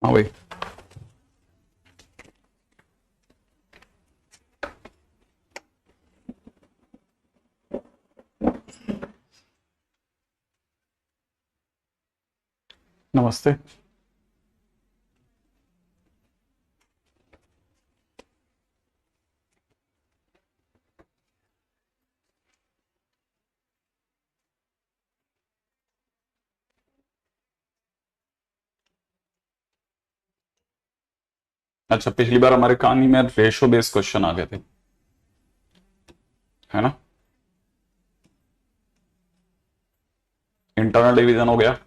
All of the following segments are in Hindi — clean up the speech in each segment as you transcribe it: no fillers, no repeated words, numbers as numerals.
हाँ भाई। नमस्ते। अच्छा, पिछली बार हमारे कहानी में रेशो बेस्ड क्वेश्चन आ गए थे, है ना। इंटरनल डिवीजन हो गया,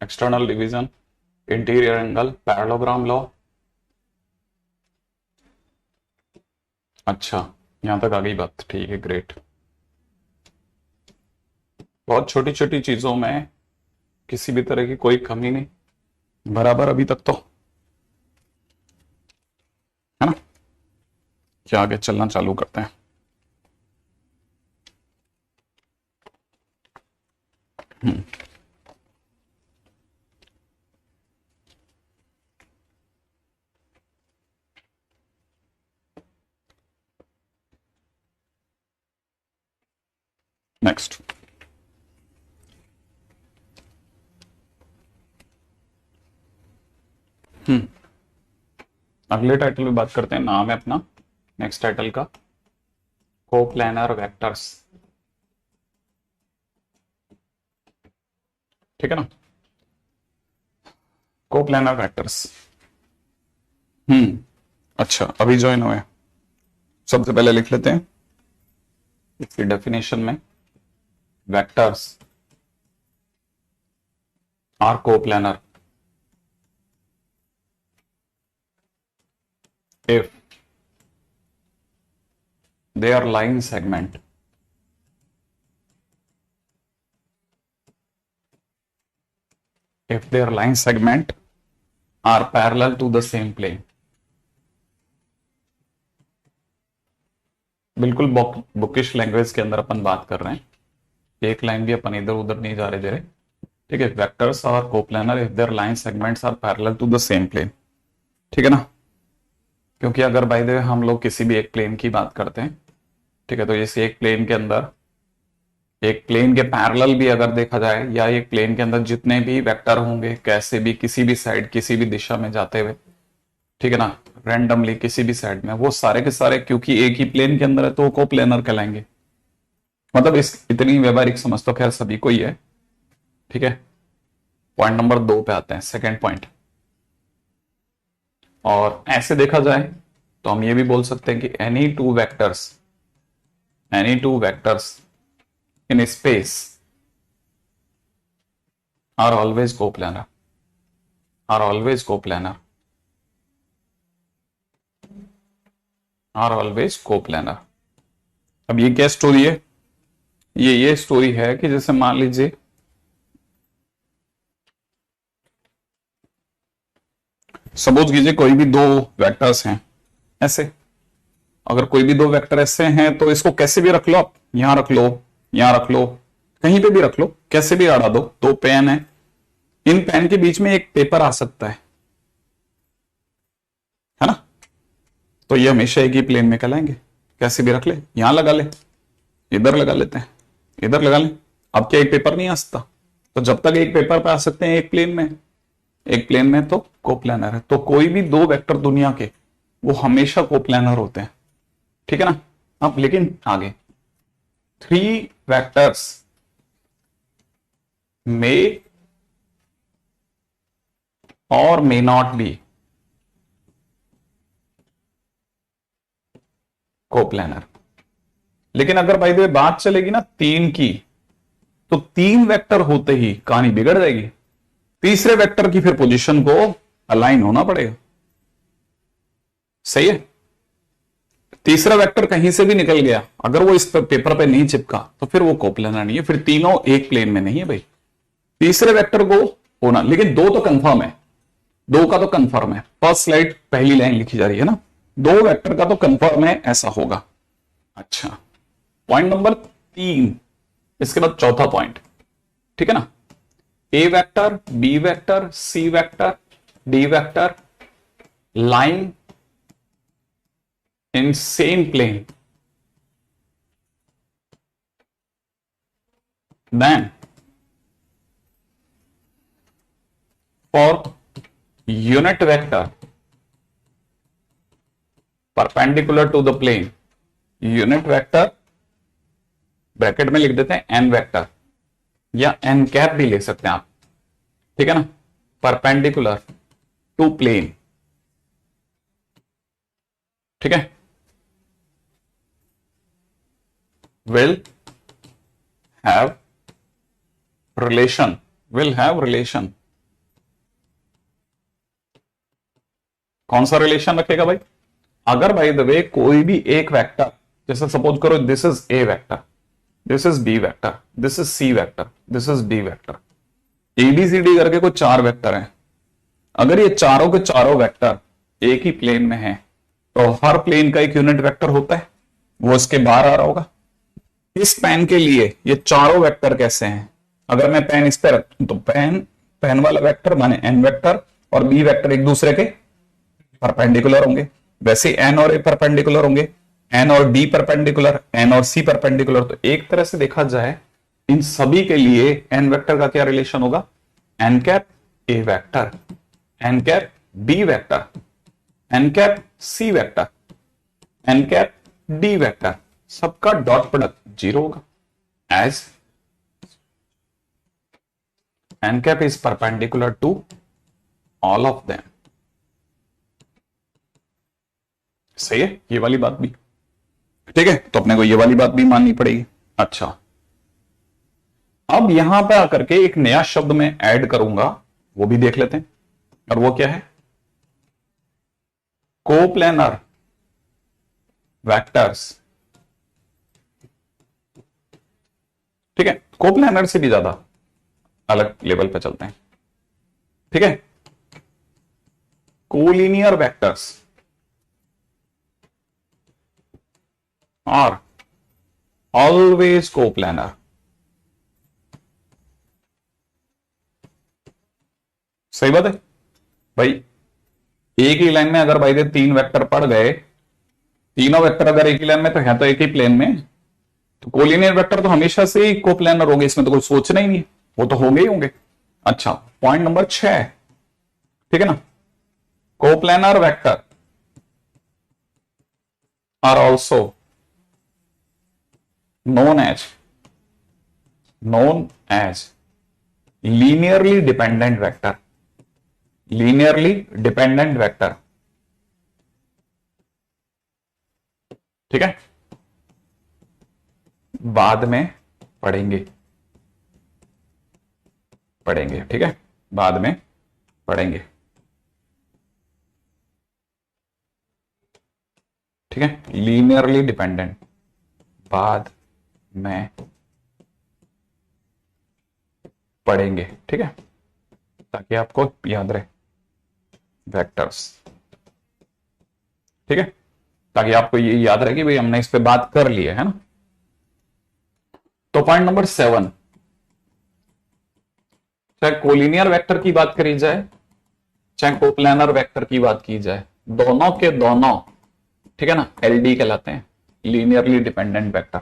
external division, interior angle, parallelogram law. अच्छा, यहां तक आ गई बात, ठीक है, ग्रेट। बहुत छोटी छोटी चीजों में किसी भी तरह की कोई कमी नहीं, बराबर अभी तक तो, है ना। क्या आगे चलना चालू करते हैं। नेक्स्ट। अगले टाइटल में बात करते हैं, नाम है अपना नेक्स्ट टाइटल का, कोप्लानर वेक्टर्स। ठीक है ना, कोप्लानर वेक्टर्स। अच्छा, अभी ज्वाइन हुए, सबसे पहले लिख लेते हैं इसकी डेफिनेशन में, vectors are coplanar if their line segment if their line segment are parallel to the same plane। बिल्कुल बुकिश लैंग्वेज के अंदर अपन बात कर रहे हैं, एक लाइन भी अपन इधर उधर नहीं जा रहे दे रहे। ठीक है, vectors are coplanar if their line segments are parallel to the same plane. ठीक है ना, क्योंकि अगर बाय द वे हम लोग किसी भी एक प्लेन की बात करते हैं, ठीक है, तो इस एक प्लेन के अंदर, एक प्लेन के पैरेलल भी अगर देखा जाए, या एक प्लेन के अंदर जितने भी वेक्टर होंगे, कैसे भी किसी भी साइड किसी भी दिशा में जाते हुए, ठीक है ना, रैंडमली किसी भी साइड में, वो सारे के सारे क्योंकि एक ही प्लेन के अंदर है तो वो कोप्लेनर कहलाएंगे। मतलब इस इतनी व्यवहारिक समझ तो खैर सभी को ही है। ठीक है, पॉइंट नंबर 2 पे आते हैं, सेकेंड पॉइंट। और ऐसे देखा जाए तो हम ये भी बोल सकते हैं कि any two vectors in space are always coplanar, are always coplanar, are always coplanar. अब ये क्या स्टोरी है, ये स्टोरी है कि जैसे मान लीजिए सपोज कीजिए कोई भी दो वेक्टर्स हैं ऐसे, अगर कोई भी दो वेक्टर ऐसे हैं तो इसको कैसे भी रख लो आप, यहां रख लो, यहां रख लो, कहीं पे भी रख लो, कैसे भी अड़ा दो। दो पेन है, इन पेन के बीच में एक पेपर आ सकता है ना, तो ये हमेशा एक ही प्लेन में कहलाएंगे। कैसे भी रख ले, यहां लगा ले, इधर लगा लेते हैं, इधर लगा ले। अब क्या एक पेपर नहीं आ सकता, तो जब तक एक पेपर पे आ सकते हैं एक प्लेन में, एक प्लेन में तो कोप्लानर है। तो कोई भी दो वेक्टर दुनिया के वो हमेशा कोप्लानर होते हैं। ठीक है ना। अब लेकिन आगे, थ्री वेक्टर्स मे और मे नॉट बी कोप्लानर। लेकिन अगर भाई द वे बात चलेगी ना तीन की, तो तीन वेक्टर होते ही कहानी बिगड़ जाएगी। तीसरे वेक्टर की फिर पोजीशन को अलाइन होना पड़ेगा। सही है, तीसरा वेक्टर कहीं से भी निकल गया, अगर वो इस पेपर पे नहीं चिपका तो फिर वो कोप्लानर नहीं है, फिर तीनों एक प्लेन में नहीं है भाई। तीसरे वेक्टर को होना, लेकिन दो तो कंफर्म है, दो का तो कंफर्म है। फर्स्ट स्लाइड पहली लाइन लिखी जा रही है ना, दो वेक्टर का तो कंफर्म है ऐसा होगा। अच्छा, पॉइंट नंबर 3, इसके बाद चौथा पॉइंट। ठीक है ना, ए vector, B vector, C vector D vector lying in same plane, then for unit vector perpendicular to the plane, unit vector bracket में लिख देते हैं n वेक्टर या n कैप भी ले सकते हैं आप, ठीक है ना, परपेंडिकुलर टू प्लेन, ठीक है, will have relation, will have relation, कौन सा रिलेशन रखेगा भाई? अगर बाय द वे कोई भी एक वेक्टर, जैसे सपोज करो this is A vector, this is B vector, this is C vector, this is D vector, A B C D करके कोई 4 वेक्टर हैं, अगर ये चारों के चारों वेक्टर एक ही प्लेन में हैं, तो हर प्लेन का एक यूनिट वेक्टर होता है, वो इसके बाहर आ रहा होगा। इस पेन के लिए ये चारों वेक्टर कैसे हैं? अगर मैं पेन इस पे रखूं तो पेन वाला वेक्टर माने एन वेक्टर और बी वेक्टर एक दूसरे के परपेंडिकुलर होंगे, वैसे एन और ए परपेंडिकुलर होंगे, एन और डी परपेंडिकुलर, एन और सी परपेंडिकुलर। तो एक तरह से देखा जाए इन सभी के लिए एन वेक्टर का क्या रिलेशन होगा? N cap A vector, N cap B vector, N cap C vector, N cap D vector, सबका डॉट प्रोडक्ट 0 होगा, as N cap is perpendicular to all of them. सही है ये वाली बात भी, ठीक है, तो अपने को ये वाली बात भी माननी पड़ेगी। अच्छा, अब यहां पे आकर के एक नया शब्द मैं ऐड करूंगा, वो भी देख लेते हैं, और वो क्या है? कोप्लेनर वेक्टर्स, ठीक है, कोप्लेनर से भी ज्यादा अलग लेवल पे चलते हैं, ठीक है, collinear vectors are always coplanar. सही बात है भाई, एक ही लाइन में अगर भाई 3 वेक्टर पड़ गए, तीनों वेक्टर अगर एक ही लाइन में तो है तो एक ही प्लेन में, तो कोलिनियर वेक्टर तो हमेशा से ही कोप्लेनर होंगे, इसमें तो कुछ सोचना ही नहीं है, वो तो होंगे ही होंगे। अच्छा, पॉइंट नंबर 6, ठीक है ना, coplanar vector are also known as linearly dependent vector, linearly dependent vector, ठीक है, बाद में पढ़ेंगे, ठीक है, बाद में पढ़ेंगे, ठीक है, लीनियरली डिपेंडेंट बाद में पढ़ेंगे, ठीक है, ताकि आपको याद रहे वेक्टर्स, ठीक है, ताकि आपको ये याद रहे कि भाई हमने इस पे बात कर ली है ना। तो पॉइंट नंबर 7, चाहे कोलिनियर वेक्टर की बात करी जाए, चाहे कोप्लेनर वेक्टर की बात की जाए, दोनों के दोनों, ठीक है ना, एलडी कहलाते हैं, लीनियरली डिपेंडेंट वेक्टर।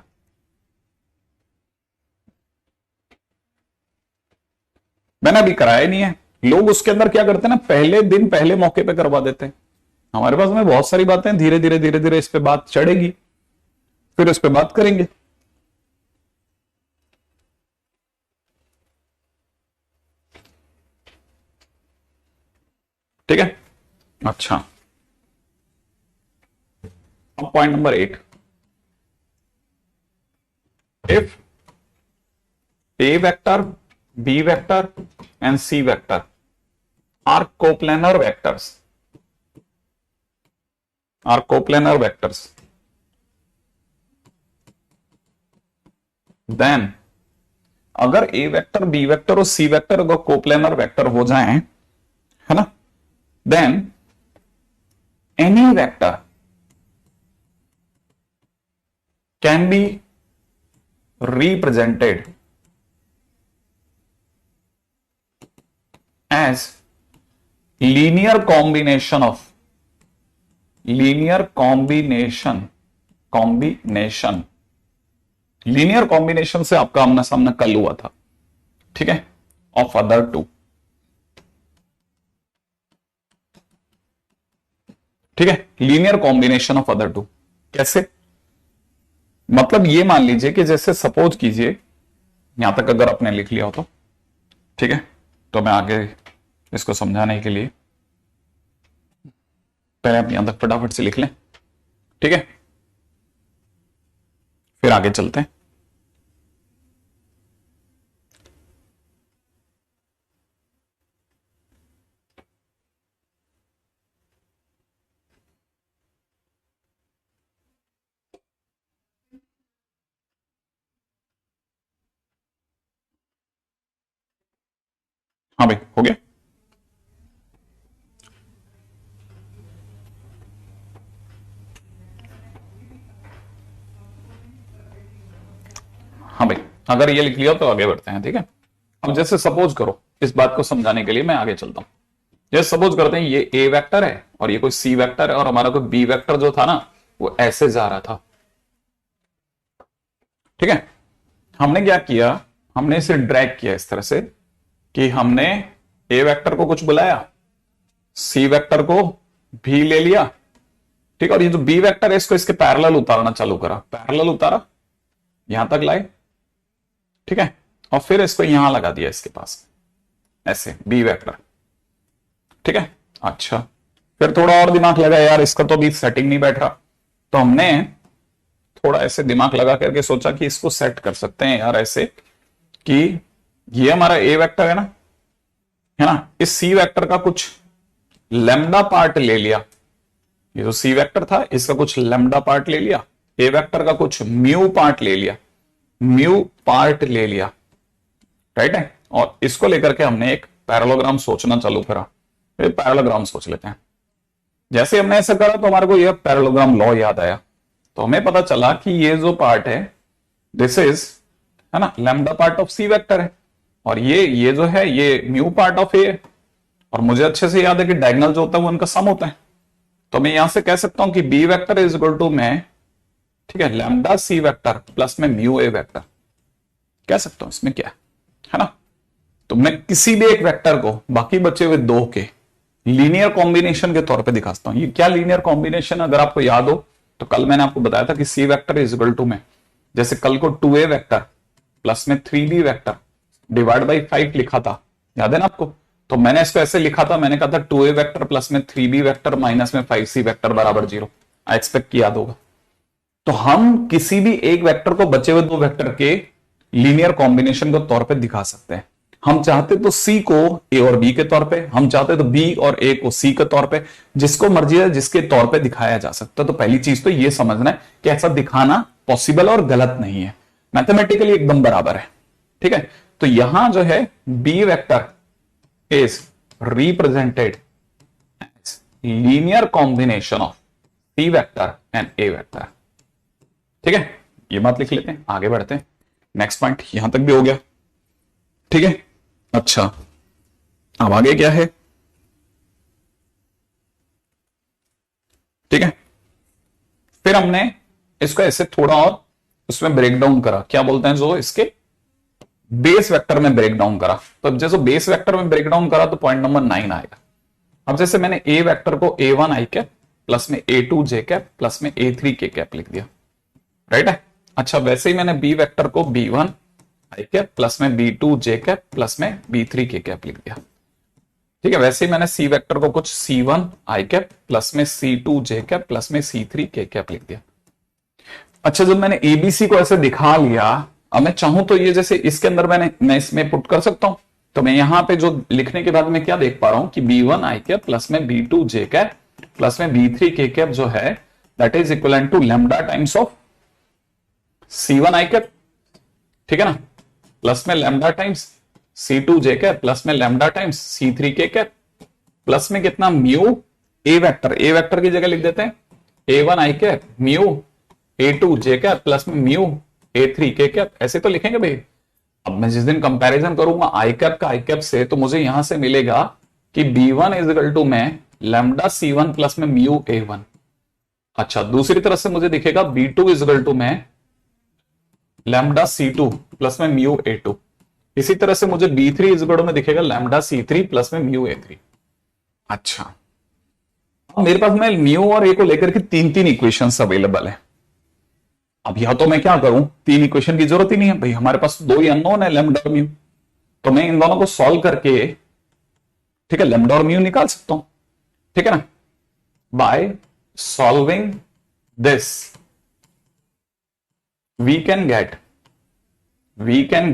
मैंने अभी कराया नहीं है, लोग उसके अंदर क्या करते हैं ना, पहले दिन पहले मौके पे करवा देते हैं। हमारे पास में बहुत सारी बातें, धीरे धीरे इस पे बात चढ़ेगी, फिर इस पे बात करेंगे। ठीक है, अच्छा, अब point number 8, if A vector, B vector and C vector are coplanar vectors, then अगर ए वेक्टर, बी वेक्टर और सी वेक्टर अगर कोप्लेनर वेक्टर हो जाएं, है ना, then any vector can be represented as linear combination of, linear combination, combination, linear combination से आपका आमना सामना कल हुआ था, ठीक है, ऑफ अदर टू, ठीक है, linear combination of other two. कैसे? मतलब ये मान लीजिए कि जैसे सपोज कीजिए, यहां तक अगर आपने लिख लिया हो तो ठीक है, तो मैं आगे इसको समझाने के लिए पहले आप यहां तक फटाफट से लिख लें, ठीक है, फिर आगे चलते हैं। हाँ भाई, हो गया। हाँ भाई, अगर ये लिख लिया तो आगे बढ़ते हैं, ठीक है। अब जैसे सपोज करो, इस बात को समझाने के लिए मैं आगे चलता हूं। जैसे सपोज करते हैं ये ए वेक्टर है और ये कोई सी वेक्टर है और हमारा कोई बी वेक्टर जो था ना वो ऐसे जा रहा था, ठीक है। हमने क्या किया, हमने इसे ड्रैग किया इस तरह से कि हमने ए वेक्टर को कुछ बुलाया, सी वेक्टर को भी ले लिया, ठीक है, और ये जो बी वेक्टर है इसको इसके पैरेलल उतारना चालू करा, पैरेलल उतारा, यहां तक लाए, ठीक है, और फिर इसको यहां लगा दिया इसके पास ऐसे बी वेक्टर, ठीक है। अच्छा, फिर थोड़ा और दिमाग लगा, यार इसका तो अभी सेटिंग नहीं बैठ रहा, तो हमने थोड़ा ऐसे दिमाग लगा करके सोचा कि इसको सेट कर सकते हैं यार ऐसे कि ये हमारा ए वेक्टर है ना, इस सी वेक्टर का कुछ लेमडा पार्ट ले लिया, ये जो सी वेक्टर था इसका कुछ लेमडा पार्ट ले लिया, ए वेक्टर का कुछ म्यू पार्ट ले लिया, म्यू पार्ट ले लिया, राइट है, और इसको लेकर के हमने एक पैरेललोग्राम सोचना चालू करा। पैरेललोग्राम सोच लेते हैं। जैसे हमने ऐसा करा तो हमारे को यह पैरेललोग्राम लॉ याद आया, तो हमें पता चला कि ये जो पार्ट है दिस इज, है ना, lambda part of C vector है, और ये जो है ये म्यू पार्ट ऑफ ए, और मुझे अच्छे से याद है कि डायगोनल जो होता है वो उनका सम होता है, तो मैं यहां से कह सकता हूं कि B vector is equal to में, ठीक है, लैम्डा सी वेक्टर प्लस में म्यू ए वेक्टर कह सकता हूं, इसमें क्या है ना। तो मैं किसी भी एक वेक्टर को बाकी बचे हुए दो के लीनियर कॉम्बिनेशन के तौर पे दिखाता हूं। ये क्या लीनियर कॉम्बिनेशन, अगर आपको याद हो तो कल मैंने आपको बताया था कि सी वेक्टर इज इक्वल टू में, जैसे कल को 2a वेक्टर प्लस में 3b वेक्टर डिवाइड बाई 5 लिखा था, याद है ना आपको। तो मैंने इसको ऐसे लिखा था, मैंने कहा था 2a वेक्टर प्लस में 3b वेक्टर माइनस में 5c वेक्टर बराबर 0। आई एक्सपेक्ट कि याद होगा। तो हम किसी भी एक वेक्टर को बचे हुए दो वेक्टर के लीनियर कॉम्बिनेशन के तौर पे दिखा सकते हैं। हम चाहते तो सी को ए और बी के तौर पे, हम चाहते तो बी और ए को सी के तौर पे, जिसको मर्जी है जिसके तौर पे दिखाया जा सकता है। तो पहली चीज तो ये समझना है कि ऐसा दिखाना पॉसिबल और गलत नहीं है, मैथमेटिकली एकदम बराबर है, ठीक है। तो यहां जो है B vector is represented as linear combination of C vector and A vector, ठीक है। ये बात लिख लेते हैं, आगे बढ़ते हैं। नेक्स्ट पॉइंट यहां तक भी हो गया, ठीक है। अच्छा, अब आगे क्या है, ठीक है। फिर हमने इसको ऐसे थोड़ा और उसमें ब्रेक डाउन करा, क्या बोलते हैं जो इसके बेस वेक्टर में ब्रेक डाउन करा। तो जैसे बेस वेक्टर में ब्रेक डाउन करा तो पॉइंट नंबर 9 आएगा। अब जैसे मैंने ए वेक्टर को a1 आई कैप प्लस में a2 जे कैप प्लस में a3 के कैप लिख दिया, राइट है। अच्छा, वैसे ही मैंने बी वेक्टर को b1 आई कैप प्लस में b2 जे कैप प्लस में b3 के कैप लिख दिया, ठीक है। वैसे ही मैंने सी वेक्टर को कुछ c1 आई कैप प्लस में c2 जे कैप प्लस में c3 के कैप लिख दिया। अच्छा, जब मैंने एबीसी को ऐसे दिखा लिया, अब मैं चाहूं तो ये जैसे इसके अंदर मैं इसमें पुट कर सकता हूं। तो मैं यहां पे जो लिखने के बाद मैं क्या देख पा रहा हूं कि b1 आई कैप प्लस में b2 जे कैप प्लस में b3 के कैप जो है that is equal to lambda times of c1 I cap, ठीक है ना, प्लस में lambda times c2 J cap plus में lambda times c3 K cap plus में कितना म्यू ए वेक्टर की जगह लिख देते हैं a1 आई कैप म्यू a2 जे कैप प्लस में म्यू a3 के कैप, ऐसे तो लिखेंगे भाई। अब मैं जिस दिन कंपैरिजन करूंगा आई कैप का आई कैप से, तो मुझे यहां से मिलेगा कि B1 इज इक्वल टू में लैम्डा C1 प्लस में म्यू A1। अच्छा, दूसरी तरफ से मुझे दिखेगा B2 इज इक्वल टू में लैम्डा C2 प्लस में म्यू A2। इसी तरह से मुझे B3 इज इक्वल टू में दिखेगा लैम्डा C3 प्लस में म्यू A3। अच्छा, मेरे पास में म्यू और ए को लेकर के तीन तीन इक्वेशंस अवेलेबल है। अब यह तो मैं क्या करूं, तीन इक्वेशन की जरूरत ही नहीं है भाई, हमारे पास दो ही अननोन है लैम्डा और म्यू। तो मैं इन दोनों को सॉल्व करके, ठीक है, लैम्डा और म्यू निकाल सकता हूं, ठीक है ना। By solving this we can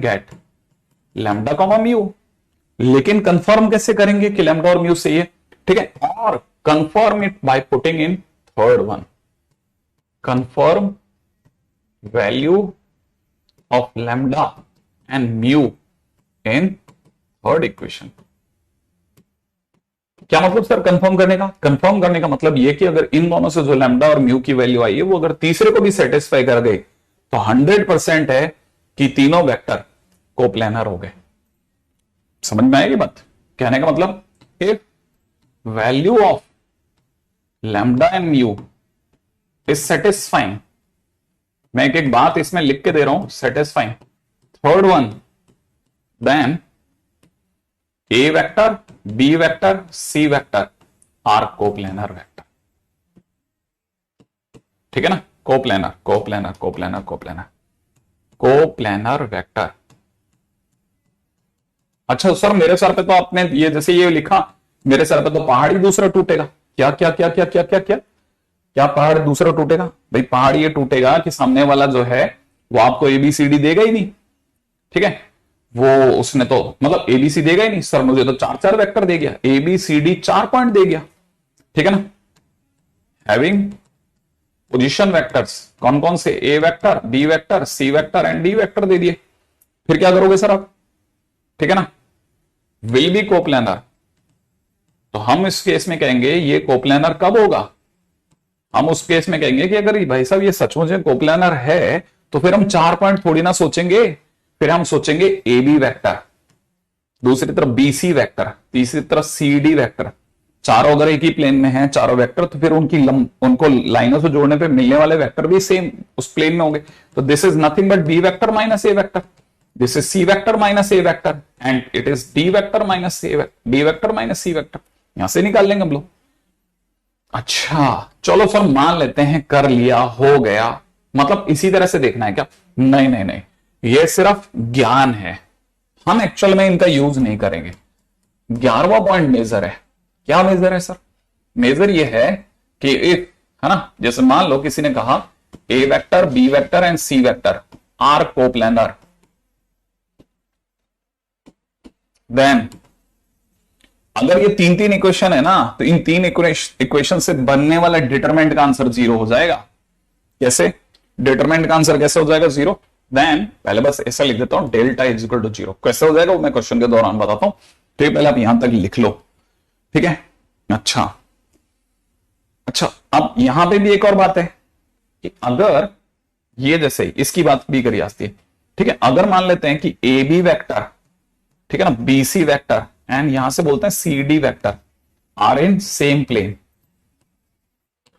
get lambda comma mu. लेकिन कंफर्म कैसे करेंगे कि लैम्डा और म्यू सही है, ठीक है, और confirm it by putting in third one. Confirm value of lambda and mu in third equation. क्या मतलब सर कंफर्म करने का? कंफर्म करने का मतलब ये कि अगर इन दोनों से जो लैम्डा और म्यू की वैल्यू आई है वो अगर तीसरे को भी सेटिस्फाई कर गई तो 100% है कि तीनों वेक्टर कोप्लेनर हो गए। समझ में आएगी बात? कहने का मतलब if value of lambda and mu is satisfying, मैं एक एक बात इसमें लिख के दे रहा हूं, satisfying third one, then A vector, B vector, C vector are coplanar vector. ठीक है ना, coplanar coplanar coplanar coplanar coplanar vector. अच्छा सर, मेरे सर पे तो आपने ये जैसे ये लिखा, मेरे सर पे तो पहाड़ ही दूसरा टूटेगा। क्या क्या क्या क्या क्या क्या क्या क्या पहाड़ दूसरा टूटेगा? भाई पहाड़ ये टूटेगा कि सामने वाला जो है वो आपको एबीसीडी देगा ही नहीं, ठीक है, वो उसने तो मतलब एबीसी देगा ही नहीं। सर मुझे तो चार चार वेक्टर दे गया, एबीसीडी 4 पॉइंट दे गया, ठीक है ना। हैविंग पोजीशन वेक्टर्स कौन कौन से? A vector, B vector, C vector and D vector दे दिए। फिर क्या करोगे सर आप? ठीक है ना, विल बी कोप्लेनर। तो हम इस केस में कहेंगे ये कोप्लेनर कब होगा? हम उस केस में कहेंगे कि अगर भाई साहब ये सचमुच में कोप्लेनर है तो फिर हम 4 पॉइंट थोड़ी ना सोचेंगे, फिर हम सोचेंगे ए बी वेक्टर, दूसरी तरफ बी सी वेक्टर, तीसरी तरफ सी डी वेक्टर। चारों अगर एक ही प्लेन में हैं चारों वेक्टर, तो फिर उनको लाइनों से जोड़ने पे मिलने वाले वेक्टर भी सेम उस प्लेन में होंगे। तो this is nothing but B vector minus A vector, this is C vector minus A vector and it is D vector minus D vector minus C vector. यहां से निकाल लेंगे हम लोग। अच्छा चलो सर मान लेते हैं कर लिया, हो गया, मतलब इसी तरह से देखना है क्या? नहीं नहीं नहीं, ये सिर्फ ज्ञान है, हम एक्चुअल में इनका यूज नहीं करेंगे। 11वां पॉइंट मेजर है। क्या मेजर है सर? मेजर ये है कि इफ, है ना, जैसे मान लो किसी ने कहा A vector, B vector and C vector are coplanar, then अगर ये तीन तीन इक्वेशन है ना, तो इन तीन इक्वेशन से बनने वाला डिटरमिनेंट का आंसर 0 हो जाएगा। कैसे डिटरमिनेंट का आंसर कैसे हो जाएगा 0? देन पहले बस ऐसा लिख देता हूं, डेल्टा इज इक्वल टू 0। कैसे हो जाएगा वो मैं क्वेश्चन के दौरान बताता हूं, तो पहले आप यहां तक लिख लो, ठीक है। अच्छा अब यहां पे भी एक और बात है कि अगर ये जैसे इसकी बात भी करी जाती है, ठीक है, अगर मान लेते हैं कि ए बी वेक्टर, ठीक है ना, बी सी वेक्टर एंड यहां से बोलते हैं C D vector are in same plane.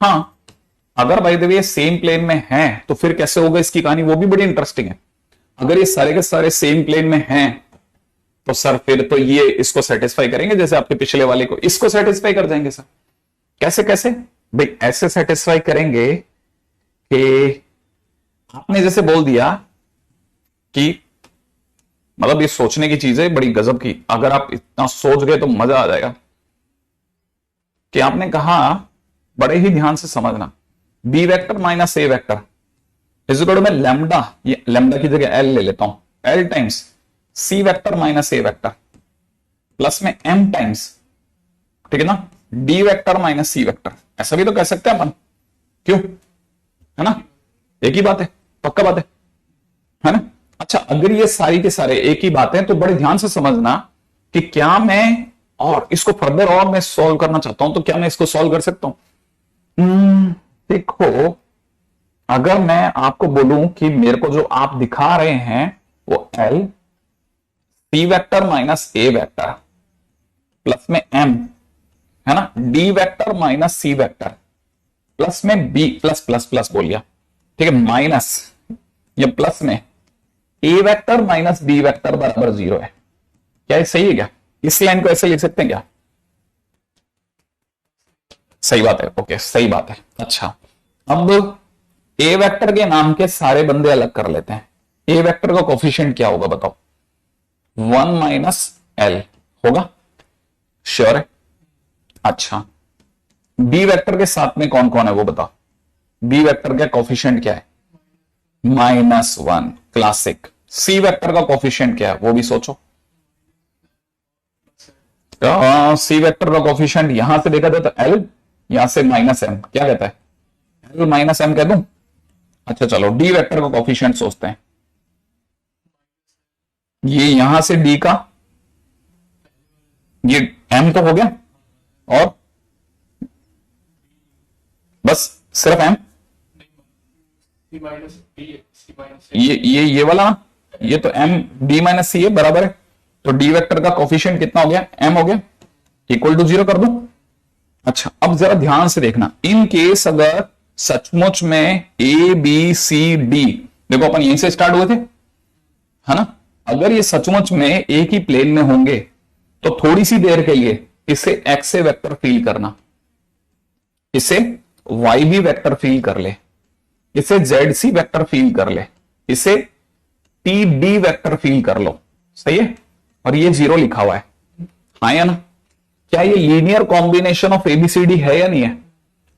हाँ, अगर by the way same plane में है तो फिर कैसे होगा इसकी कहानी, वो भी बड़ी इंटरेस्टिंग है। अगर ये सारे के सारे सेम प्लेन में हैं तो सर फिर तो ये इसको सेटिस्फाई करेंगे, जैसे आपके पिछले वाले को इसको सेटिस्फाई कर जाएंगे। सर कैसे कैसे? भाई ऐसे सेटिस्फाई करेंगे कि आपने जैसे बोल दिया कि, मतलब ये सोचने की चीज है बड़ी गजब की, अगर आप इतना सोच गए तो मजा आ जाएगा। कि आपने कहा, बड़े ही ध्यान से समझना, B vector minus A vector is equal to में लैम्डा, ये लैम्डा की जगह एल ले लेता हूं, L times C vector minus A vector plus में एम टाइम्स, ठीक है ना, D vector minus C vector. ऐसा भी तो कह सकते हैं अपन, क्यों? है ना, एक ही बात है, पक्का बात है ना। अच्छा अगर ये सारी के सारे एक ही बात है तो बड़े ध्यान से समझना कि क्या मैं और इसको फर्दर और मैं सॉल्व करना चाहता हूं, तो क्या मैं इसको सॉल्व कर सकता हूं? देखो, अगर मैं आपको बोलूं कि मेरे को जो आप दिखा रहे हैं वो L C vector minus A vector plus में m, है ना, d vector minus c vector, plus में b, प्लस प्लस प्लस बोल गया, ठीक है, माइनस ये प्लस में a vector minus b vector बराबर 0 है। क्या ये सही है क्या? इस लाइन को ऐसे लिख सकते हैं क्या? सही बात है, ओके सही बात है। अच्छा, अब ए वेक्टर के नाम के सारे बंदे अलग कर लेते हैं। ए वेक्टर का कोफिशिएंट क्या होगा बताओ? 1 माइनस एल होगा, श्योर है? अच्छा, बी वेक्टर के साथ में कौन कौन है वो बताओ? बी वेक्टर का कोफिशिएंट क्या है? -1, क्लासिक। सी वेक्टर का कोफिशिएंट क्या है वो भी सोचो। सी वेक्टर का कोफिशिएंट यहां से देखा जाए तो एल, यहां से -m, क्या कहता है? एल माइनस एम कह दूं? अच्छा चलो, डी वेक्टर का कोफिशिएंट सोचते हैं। ये यहां से डी का, ये एम तो हो गया, और बस सिर्फ एम, ये वाला ना, ये तो एम डी माइनस सी है, बराबर है। तो डी वेक्टर का कोफिशिएंट कितना हो गया? एम हो गया, इक्वल टू 0 कर दो। अच्छा, अब जरा ध्यान से देखना, इन केस अगर सचमुच में ए बी सी डी, देखो अपन यहीं से स्टार्ट हुए थे, है ना, अगर ये सचमुच में एक ही प्लेन में होंगे तो थोड़ी सी देर के लिए इसे एक्स से वेक्टर फील करना, इसे वाई भी वेक्टर फील कर ले, इसे जेड सी वेक्टर फील कर ले, इसे टी डी वेक्टर फील कर लो, सही है? और ये 0 लिखा हुआ है, हाँ या ना? क्या ये लीनियर कॉम्बिनेशन ऑफ एबीसीडी है या नहीं है?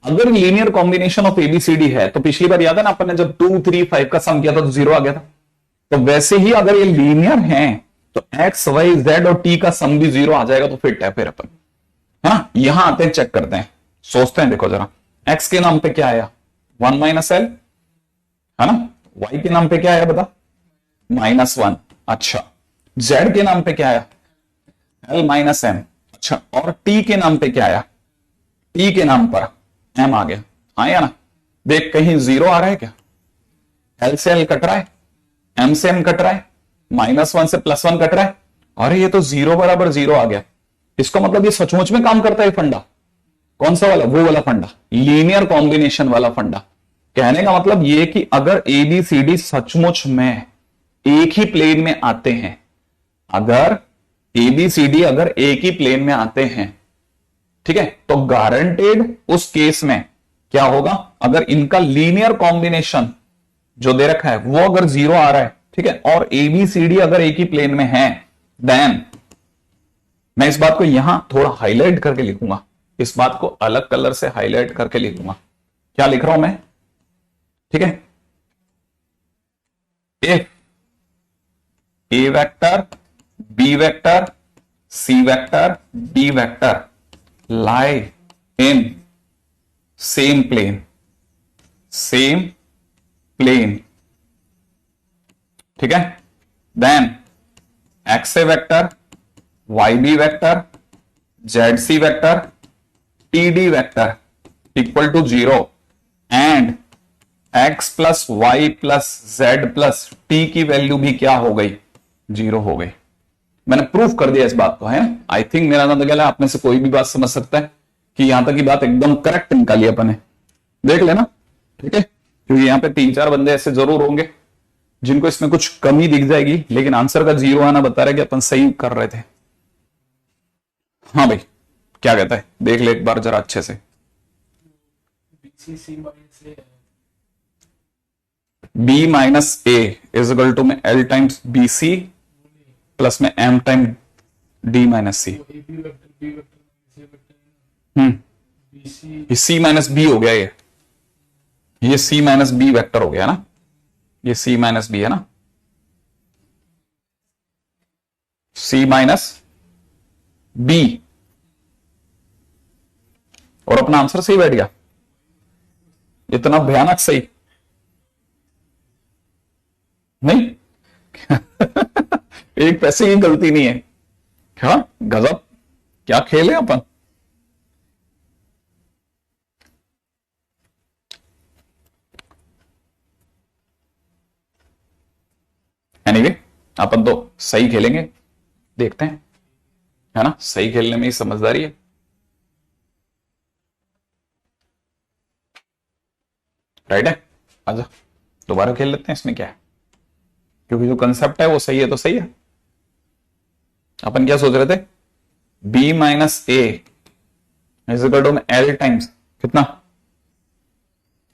अगर लीनियर कॉम्बिनेशन ऑफ एबीसीडी है तो पिछली बार याद है ना अपन ने जब 2 3 5 का सम किया था तो 0 आ गया था। तो वैसे ही अगर ये लीनियर हैं तो एक्स वाई जेड और टी का सम भी 0 आ जाएगा, तो फिट है फिर अपन, है ना? यहां आते हैं, चेक करते हैं, सोचते हैं। देखो जरा, एक्स के नाम पे क्या आया? 1 माइनस एल, है ना? वाई के नाम पे क्या आया बता? -1। अच्छा, जेड के नाम पे क्या आया? L minus M. अच्छा, और टी के नाम पे क्या आया? टी के नाम पर एम आ गया, हाँ या ना? देख कहीं 0 आ रहा है क्या? एल से एल कट रहा है, एम से एम कट रहा है, -1 से +1 कट रहा है, अरे ये तो 0 बराबर 0 आ गया। इसका मतलब ये सचमुच में काम करता है फंडा। कौन सा वाला? वो वाला फंडा, लीनियर कॉम्बिनेशन वाला फंडा। कहने का मतलब ये कि अगर ए बी सी डी सचमुच में एक ही प्लेन में आते हैं, अगर ए बी सी डी अगर एक ही प्लेन में आते हैं, ठीक है, तो गारंटेड उस केस में क्या होगा? अगर इनका लीनियर कॉम्बिनेशन जो दे रखा है वो अगर 0 आ रहा है, ठीक है, और ए बी सी डी अगर एक ही प्लेन में है, देन मैं इस बात को यहां थोड़ा हाईलाइट करके लिखूंगा, इस बात को अलग कलर से हाईलाइट करके लिखूंगा। क्या लिख रहा हूं मैं? ठीक है, if A vector, B vector, C vector, D vector lie in same plane, ठीक है, then X A vector, Y B vector, Z C vector, T D vector equal to 0 and X plus Y plus Z plus T की वैल्यू भी क्या हो गई? 0 हो गई। मैंने प्रूफ कर दिया इस बात को, है? आई थिंक मेरा नंबर आप में से कोई भी बात समझ सकता है कि यहां तक की बात एकदम करेक्ट निकाली अपन ने। देख लेना, ठीक है, क्योंकि यहां पे 3-4 बंदे ऐसे जरूर होंगे जिनको इसमें कुछ कमी दिख जाएगी, लेकिन आंसर का 0 आना बता रहे कि अपन सही कर रहे थे। हाँ भाई, क्या कहता है? देख ले एक बार जरा अच्छे से। B minus A is equal to में L times B C plus में M time D minus C. C minus B हो गया, ये सी माइनस बी वेक्टर हो गया ना, ये सी माइनस बी है ना, सी माइनस बी, और अपना आंसर सही बैठ गया। इतना भयानक सही नहीं? एक पैसे की गलती नहीं है क्या? गजब, क्या खेल है अपन। एनीवे, अपन तो सही खेलेंगे, देखते हैं, है ना, सही खेलने में ही समझदारी है। राइट है, आजा दोबारा खेल लेते हैं, इसमें क्या है, क्योंकि जो कंसेप्ट है वो सही है तो सही है। अपन क्या सोच रहे थे, b minus A is equal to L times कितना,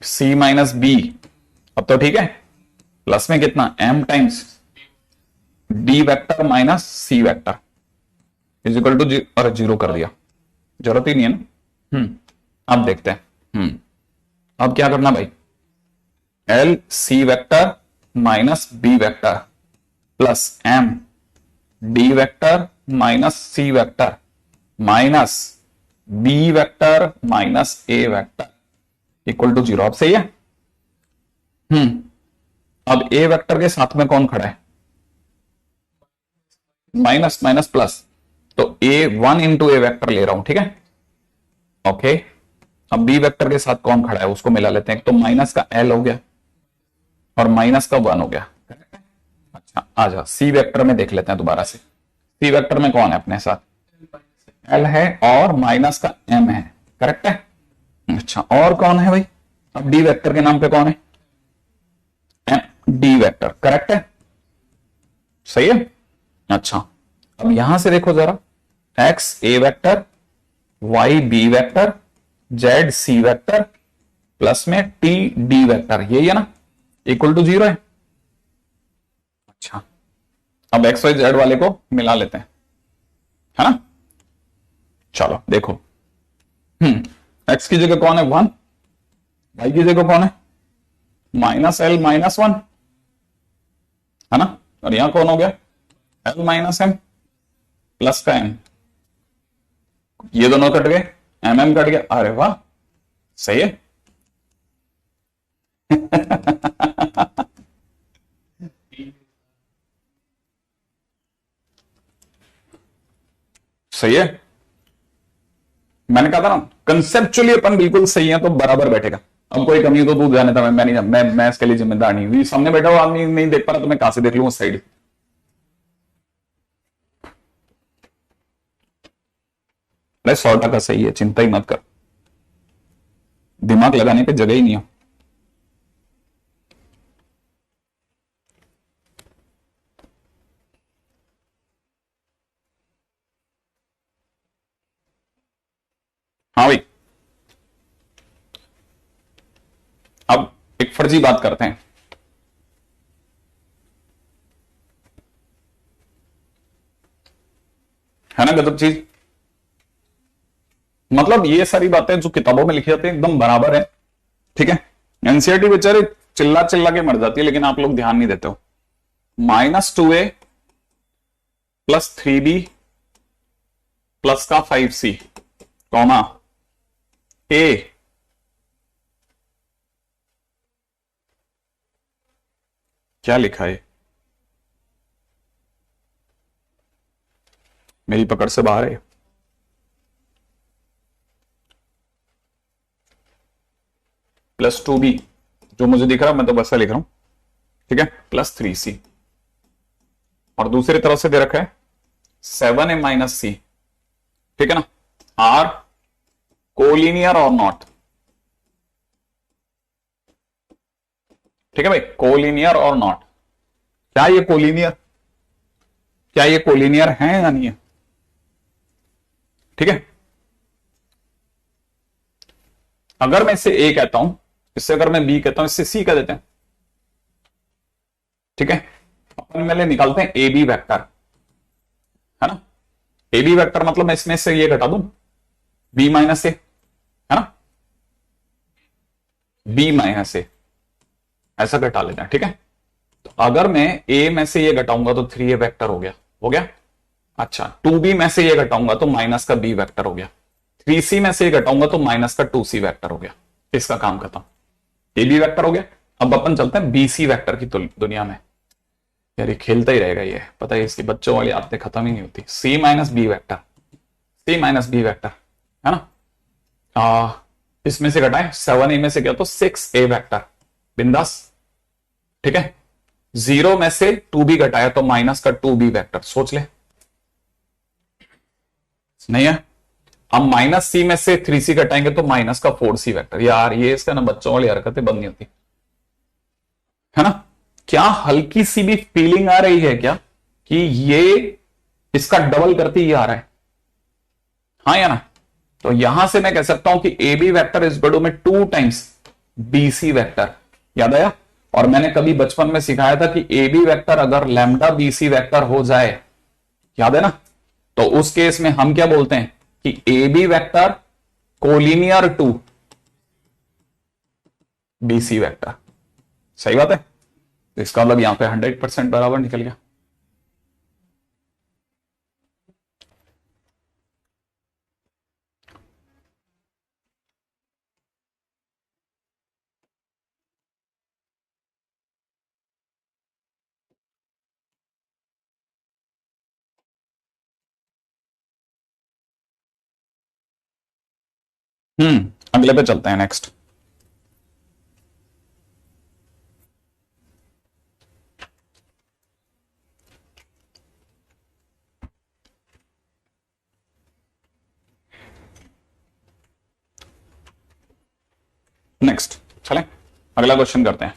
c माइनस बी, अब तो ठीक है, प्लस में कितना m times d vector minus c vector is equal to और जीरो कर दिया, जरूरत ही नहीं है ना। अब देखते हैं। अब क्या करना भाई, L C vector minus B vector plus M D vector minus C vector minus B vector minus A vector equal to zero. अब सही है। अब ए वेक्टर के साथ में कौन खड़ा है, माइनस माइनस प्लस, तो ए वन इंटू ए वेक्टर ले रहा हूं, ठीक है ओके। अब बी वेक्टर के साथ कौन खड़ा है उसको मिला लेते हैं, तो माइनस का एल हो गया और माइनस का वन हो गया। अच्छा आजा सी वेक्टर में देख लेते हैं दोबारा से, सी वेक्टर में कौन है अपने साथ, एल है और माइनस का एम है, करेक्ट है। अच्छा और कौन है भाई, अब डी वेक्टर के नाम पे कौन है, एम डी वेक्टर, करेक्ट है, सही है। अच्छा अब यहां से देखो जरा, X A vector, Y B vector, Z C vector plus में टी डी वेक्टर, यही है ना, इक्वल टू जीरो है। अच्छा अब एक्स वाई जेड वाले को मिला लेते हैं, है ना। चलो देखो, एक्स की जगह कौन है वन, वाई की जगह कौन है माइनस एल माइनस वन, है ना, और यहां कौन हो गया एल माइनस एम प्लस का एम, ये दोनों कट गए, एम एम कट गया, अरे वाह सही है। सही है, मैंने कहा था ना कंसेप्चुअली अपन बिल्कुल सही है तो बराबर बैठेगा। अब कोई कमी हो तो तू जाने था, मैं नहीं, मैं इसके लिए जिम्मेदार नहीं हुई, सामने बैठा हुआ आदमी नहीं देख पा रहा तो मैं कहां से देख लूं उस साइड। अरे 100% सही है, चिंता ही मत कर, दिमाग लगाने पे जगह ही नहीं हो। हाँ भाई अब एक फर्जी बात करते हैं, है ना गजब चीज, मतलब ये सारी बातें जो किताबों में लिखी जाती है एकदम बराबर है, ठीक है। एनसीईआरटी बेचारे चिल्ला चिल्ला के मर जाती है, लेकिन आप लोग ध्यान नहीं देते हो। -2a प्लस 3b प्लस का 5c कॉमा a क्या लिखा है, मेरी पकड़ से बाहर है। प्लस 2b जो मुझे दिख रहा है मैं तो बस लिख रहा हूं, ठीक है, प्लस 3c और दूसरी तरफ से दे रखा है 7a माइनस c, ठीक है ना, आर कोलिनियर और नॉट, ठीक है भाई, कोलिनियर और नॉट। क्या ये कोलिनियर, क्या ये कोलिनियर है या नहीं है, ठीक है। अगर मैं इससे ए कहता हूं, इससे अगर मैं बी कहता हूं, इससे सी कह देते हैं, ठीक है। अपन पहले निकालते हैं ए बी वेक्टर, है ना, ए बी वेक्टर मतलब मैं इसमें से ये घटा दूं बी माइनस ए, है ना, बी माइनस ए ऐसा घटा लेते हैं, ठीक है। तो अगर मैं ए में से ये घटाऊंगा तो 3a वेक्टर हो गया, हो गया। अच्छा 2b में से ये घटाऊंगा तो माइनस का b वेक्टर हो गया, 3c में से ये घटाऊंगा तो माइनस का 2c वेक्टर हो गया, इसका काम खत्म, ए बी वेक्टर हो गया। अब अपन चलते हैं बीसी वेक्टर की दुनिया में, यार ये खेलता ही रहेगा, ये पता है इसकी बच्चों वाली आदतें खत्म ही नहीं होती। सी माइनस बी वेक्टर, सी माइनस बी वेक्टर, है ना, इसमें से घटाएं 7a में से गया तो 6a वेक्टर, बिंदास, ठीक है। 0 में से 2b घटाया तो माइनस का 2b वेक्टर, सोच ले, नहीं है। अब माइनस सी में से 3C घटाएंगे तो माइनस का 4C वेक्टर। यार ये इसका ना बच्चों वाली हरकतें बंद नहीं होती है ना। क्या हल्की सी भी फीलिंग आ रही है क्या कि ये इसका डबल करते ही आ रहा है? हाँ या ना। तो यहां से मैं कह सकता हूं कि A B vector is equal to में 2 टाइम्स BC वेक्टर। याद आया? और मैंने कभी बचपन में सिखाया था कि ए बी वेक्टर अगर लैम्डा BC वेक्टर हो जाए, याद है ना, तो उस केस में हम क्या बोलते हैं कि A B vector collinear to BC vector. सही बात है। तो इसका मतलब यहां पे 100% बराबर निकल गया। अगले पे चलते हैं, नेक्स्ट। नेक्स्ट चलें, अगला क्वेश्चन करते हैं।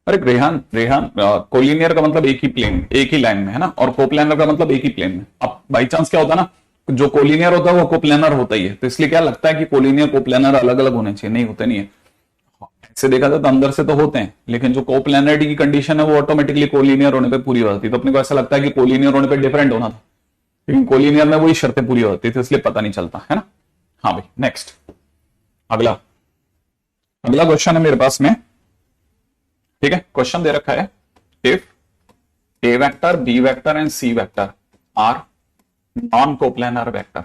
अरे रेहान रेहान, कोलिनियर का मतलब एक ही प्लेन, एक ही लाइन में है ना, और कोप्लेनर का मतलब एक ही प्लेन में। अब बाई चांस क्या होता है ना, जो कोलिनियर होता है वो कोप्लेनर होता ही है, तो इसलिए क्या लगता है कि कोलिनियर कोप्लेनर अलग अलग होने चाहिए। नहीं होते, नहीं है। ऐसे देखा जाए तो अंदर से तो होते हैं, लेकिन जो कोप्लेनरिटी की कंडीशन है वो ऑटोमेटिकली कोलिनियर होने पे पूरी हो जाती है। तो अपने को ऐसा लगता है कि कोलिनियर होने पे डिफरेंट होना था, लेकिन कोलिनियर में वही शर्तें पूरी होती थी, इसलिए पता नहीं चलता है ना। हाँ भाई, नेक्स्ट। अगला अगला क्वेश्चन है मेरे पास में। ठीक है, क्वेश्चन दे रखा है, if A vector B vector and C vector are non coplanar vector.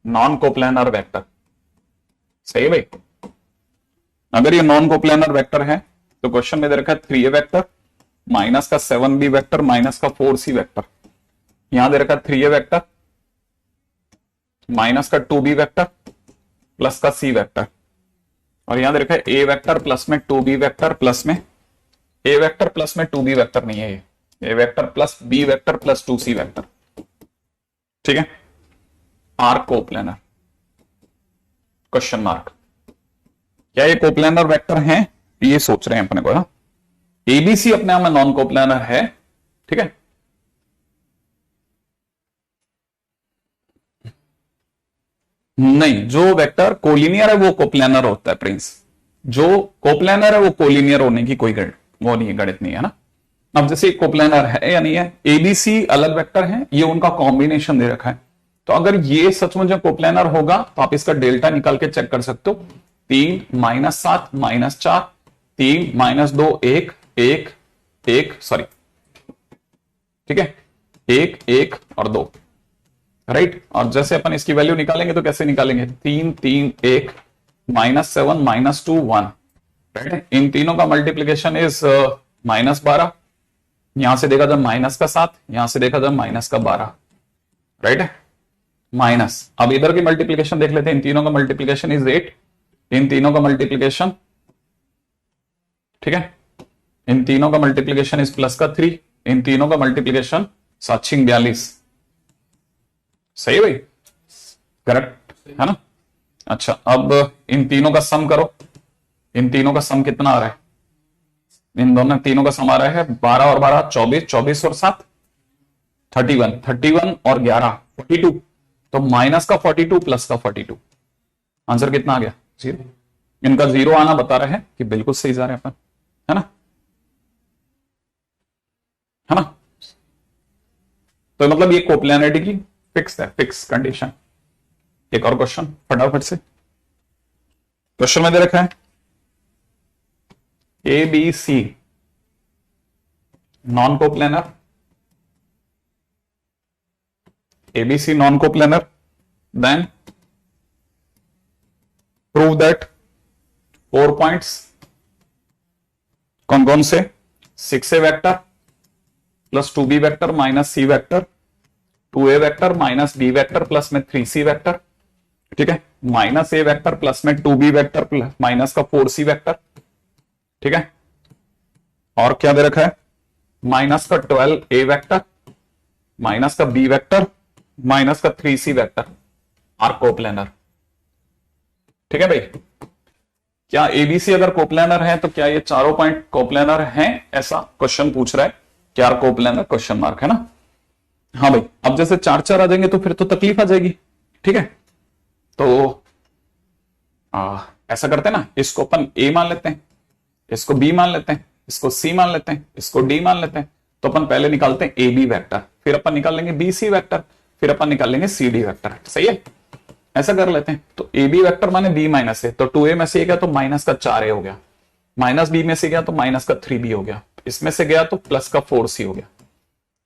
Non coplanar vector, सही है भाई। अगर ये नॉन कोप्लेनर वेक्टर है तो क्वेश्चन में दे रखा है 3A वेक्टर माइनस का 7B वेक्टर माइनस का 4C वेक्टर। यहां दे रखा है 3A वेक्टर माइनस का 2B वेक्टर प्लस का C वेक्टर, और यहां दे रखा है A वेक्टर प्लस में 2B वेक्टर प्लस में A वेक्टर प्लस में 2B वेक्टर नहीं है, ये A vector plus B vector plus 2C vector. ठीक है, आर कोप्लेनर, क्वेश्चन मार्क। क्या ये कोप्लेनर वेक्टर हैं, ये सोच रहे हैं अपने को। ABC अपने आप में नॉन कोप्लेनर है, ठीक है। नहीं, जो वेक्टर कोलिनियर है वो कोप्लेनर होता है प्रिंस। जो कोप्लेनर है वो कोलिनियर होने की कोई वो नहीं है, गणित नहीं है ना। अब जैसे कोप्लेनर है या नहीं है, ABC अलग वेक्टर है, ये उनका कॉम्बिनेशन दे रखा है। तो अगर ये सचमुच में कोप्लेनर होगा तो आप इसका डेल्टा निकाल के चेक कर सकते हो। 3 -7 -4 3 -2 1 1 1 सॉरी, ठीक है, 1 1 और 2, राइट। और जैसे अपन इसकी वैल्यू निकालेंगे तो कैसे निकालेंगे, 3 3 1 -7 -2 1, राइट। इन तीनों का मल्टीप्लीकेशन इज -12। यहां से देखा जाए माइनस का 7, यहां से देखा जाए माइनस का 12, राइट, माइनस। अब इधर की मल्टीप्लीकेशन देख लेते हैं, इन तीनों का मल्टीप्लीकेशन इज 8, इन तीनों का मल्टीप्लीकेशन, ठीक है, इन तीनों का मल्टीप्लीकेशन इज प्लस का 3, इन तीनों का मल्टीप्लीकेशन 7 42। सही भाई, करेक्ट है ना। अच्छा, अब इन तीनों का सम करो। इन तीनों का सम कितना आ रहा है, इन दोनों तीनों का सम आ रहा है 12 और 12 24, 24 और 7 31, 31 और 11 42, तो माइनस का 42 प्लस का 42, आंसर कितना आ गया, 0। इनका 0 आना बता रहा है कि बिल्कुल सही जा रहे हैं अपन, है ना, है ना। तो मतलब ये कोप्लेनरिटी की फिक्स है, फिक्स कंडीशन। एक और क्वेश्चन फटाफट से, क्वेश्चन में दे रखा है ABC non coplanar, ABC non coplanar, then prove that 4 points कौन कौन से, 6A vector plus 2B vector minus C vector, 2A vector minus B vector plus में 3C वेक्टर, ठीक है, माइनस A वेक्टर प्लस में 2B वेक्टर प्लस माइनस का 4C वेक्टर, ठीक है। और क्या दे रखा है, माइनस का 12A वेक्टर माइनस का B वेक्टर माइनस का 3c वेक्टर आर कोप्लेनर। ठीक है भाई, क्या एबीसी अगर कोप्लेनर है तो क्या ये चारों पॉइंट कोप्लेनर हैं, ऐसा क्वेश्चन पूछ रहा है। क्या आर कोप्लेनर, क्वेश्चन मार्क है ना। हाँ भाई, अब जैसे चार चार आ जाएंगे तो फिर तो तकलीफ आ जाएगी। ठीक है, तो ऐसा करते हैं ना, इसको अपन ए मान लेते हैं, इसको बी मान लेते हैं, इसको सी मान लेते हैं, इसको डी मान लेते हैं। तो अपन पहले निकालते हैं ए बी वैक्टर, फिर अपन निकाल लेंगे बी सी वैक्टर, फिर अपन निकाल लेंगे सी डी वैक्टर। सही है, ऐसा कर लेते हैं। तो ए बी वैक्टर माने बी माइनस ए, तो 2a में से गया तो माइनस का 4a हो गया, माइनस बी में से गया तो माइनस का 3b हो गया, इसमें से गया तो प्लस का 4c हो गया।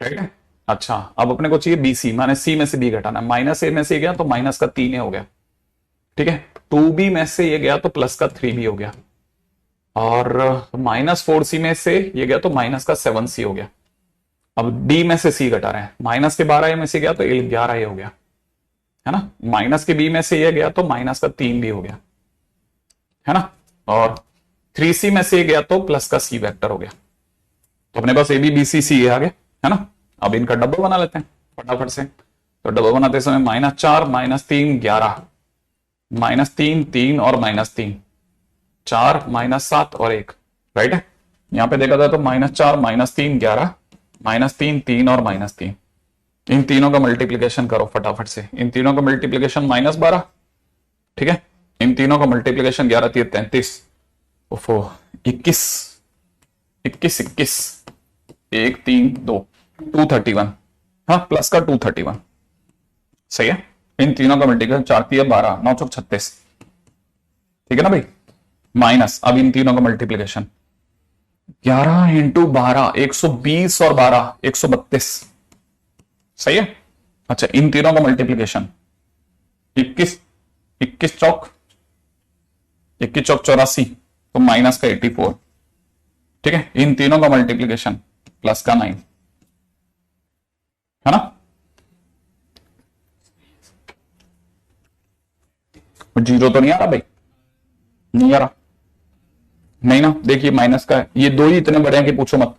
ठीक है, अच्छा अब अपने को चाहिए बी सी, माने सी में से बी घटाना, माइनस ए में से गया तो माइनस का 3a हो गया। ठीक है, 2b में से ये गया तो प्लस का 3b हो गया, और माइनस 4c में से ये गया तो माइनस का 7c हो गया। अब डी में से सी घटा रहे हैं, माइनस के 12a में से गया तो 11a हो गया, है ना। माइनस के बी में से ये गया तो माइनस का 3b हो गया, है ना। और 3c में से ये गया तो प्लस का c वेक्टर हो गया। तो अपने पास ए बी बी सी सी आ गया, है ना। अब इनका डब्बा बना लेते हैं फटाफट से। तो डब्बा बनाते समय -4 -3 11, -3 3 और -3 4 -7 और 1, राइट है। यहां पे देखा जाए तो -4 -3 11, -3 3 और -3, इन तीनों का मल्टीप्लीकेशन करो फटाफट से। इन तीनों का मल्टीप्लीकेशन -12, ठीक है। इन तीनों का मल्टीप्लीकेशन 11 3 33, ओफो 21 21 21 1 3 2 231, हाँ प्लस का 231। सही है, इन तीनों का मल्टीप्लीकेशन 4 3 12 9 चौक 36, ठीक है ना भाई। माइनस अब इन तीनों का मल्टीप्लीकेशन 11 इंटू 12 120 और 12 132। सही है, अच्छा इन तीनों का मल्टीप्लीकेशन 21 21 चौक 84, तो माइनस का 84। ठीक है, इन तीनों का मल्टीप्लीकेशन प्लस का 9, है ना। जीरो तो नहीं आ रहा भाई, नहीं आ रहा, नहीं ना। देखिए माइनस का है, ये दो ही इतने बड़े हैं कि पूछो मत।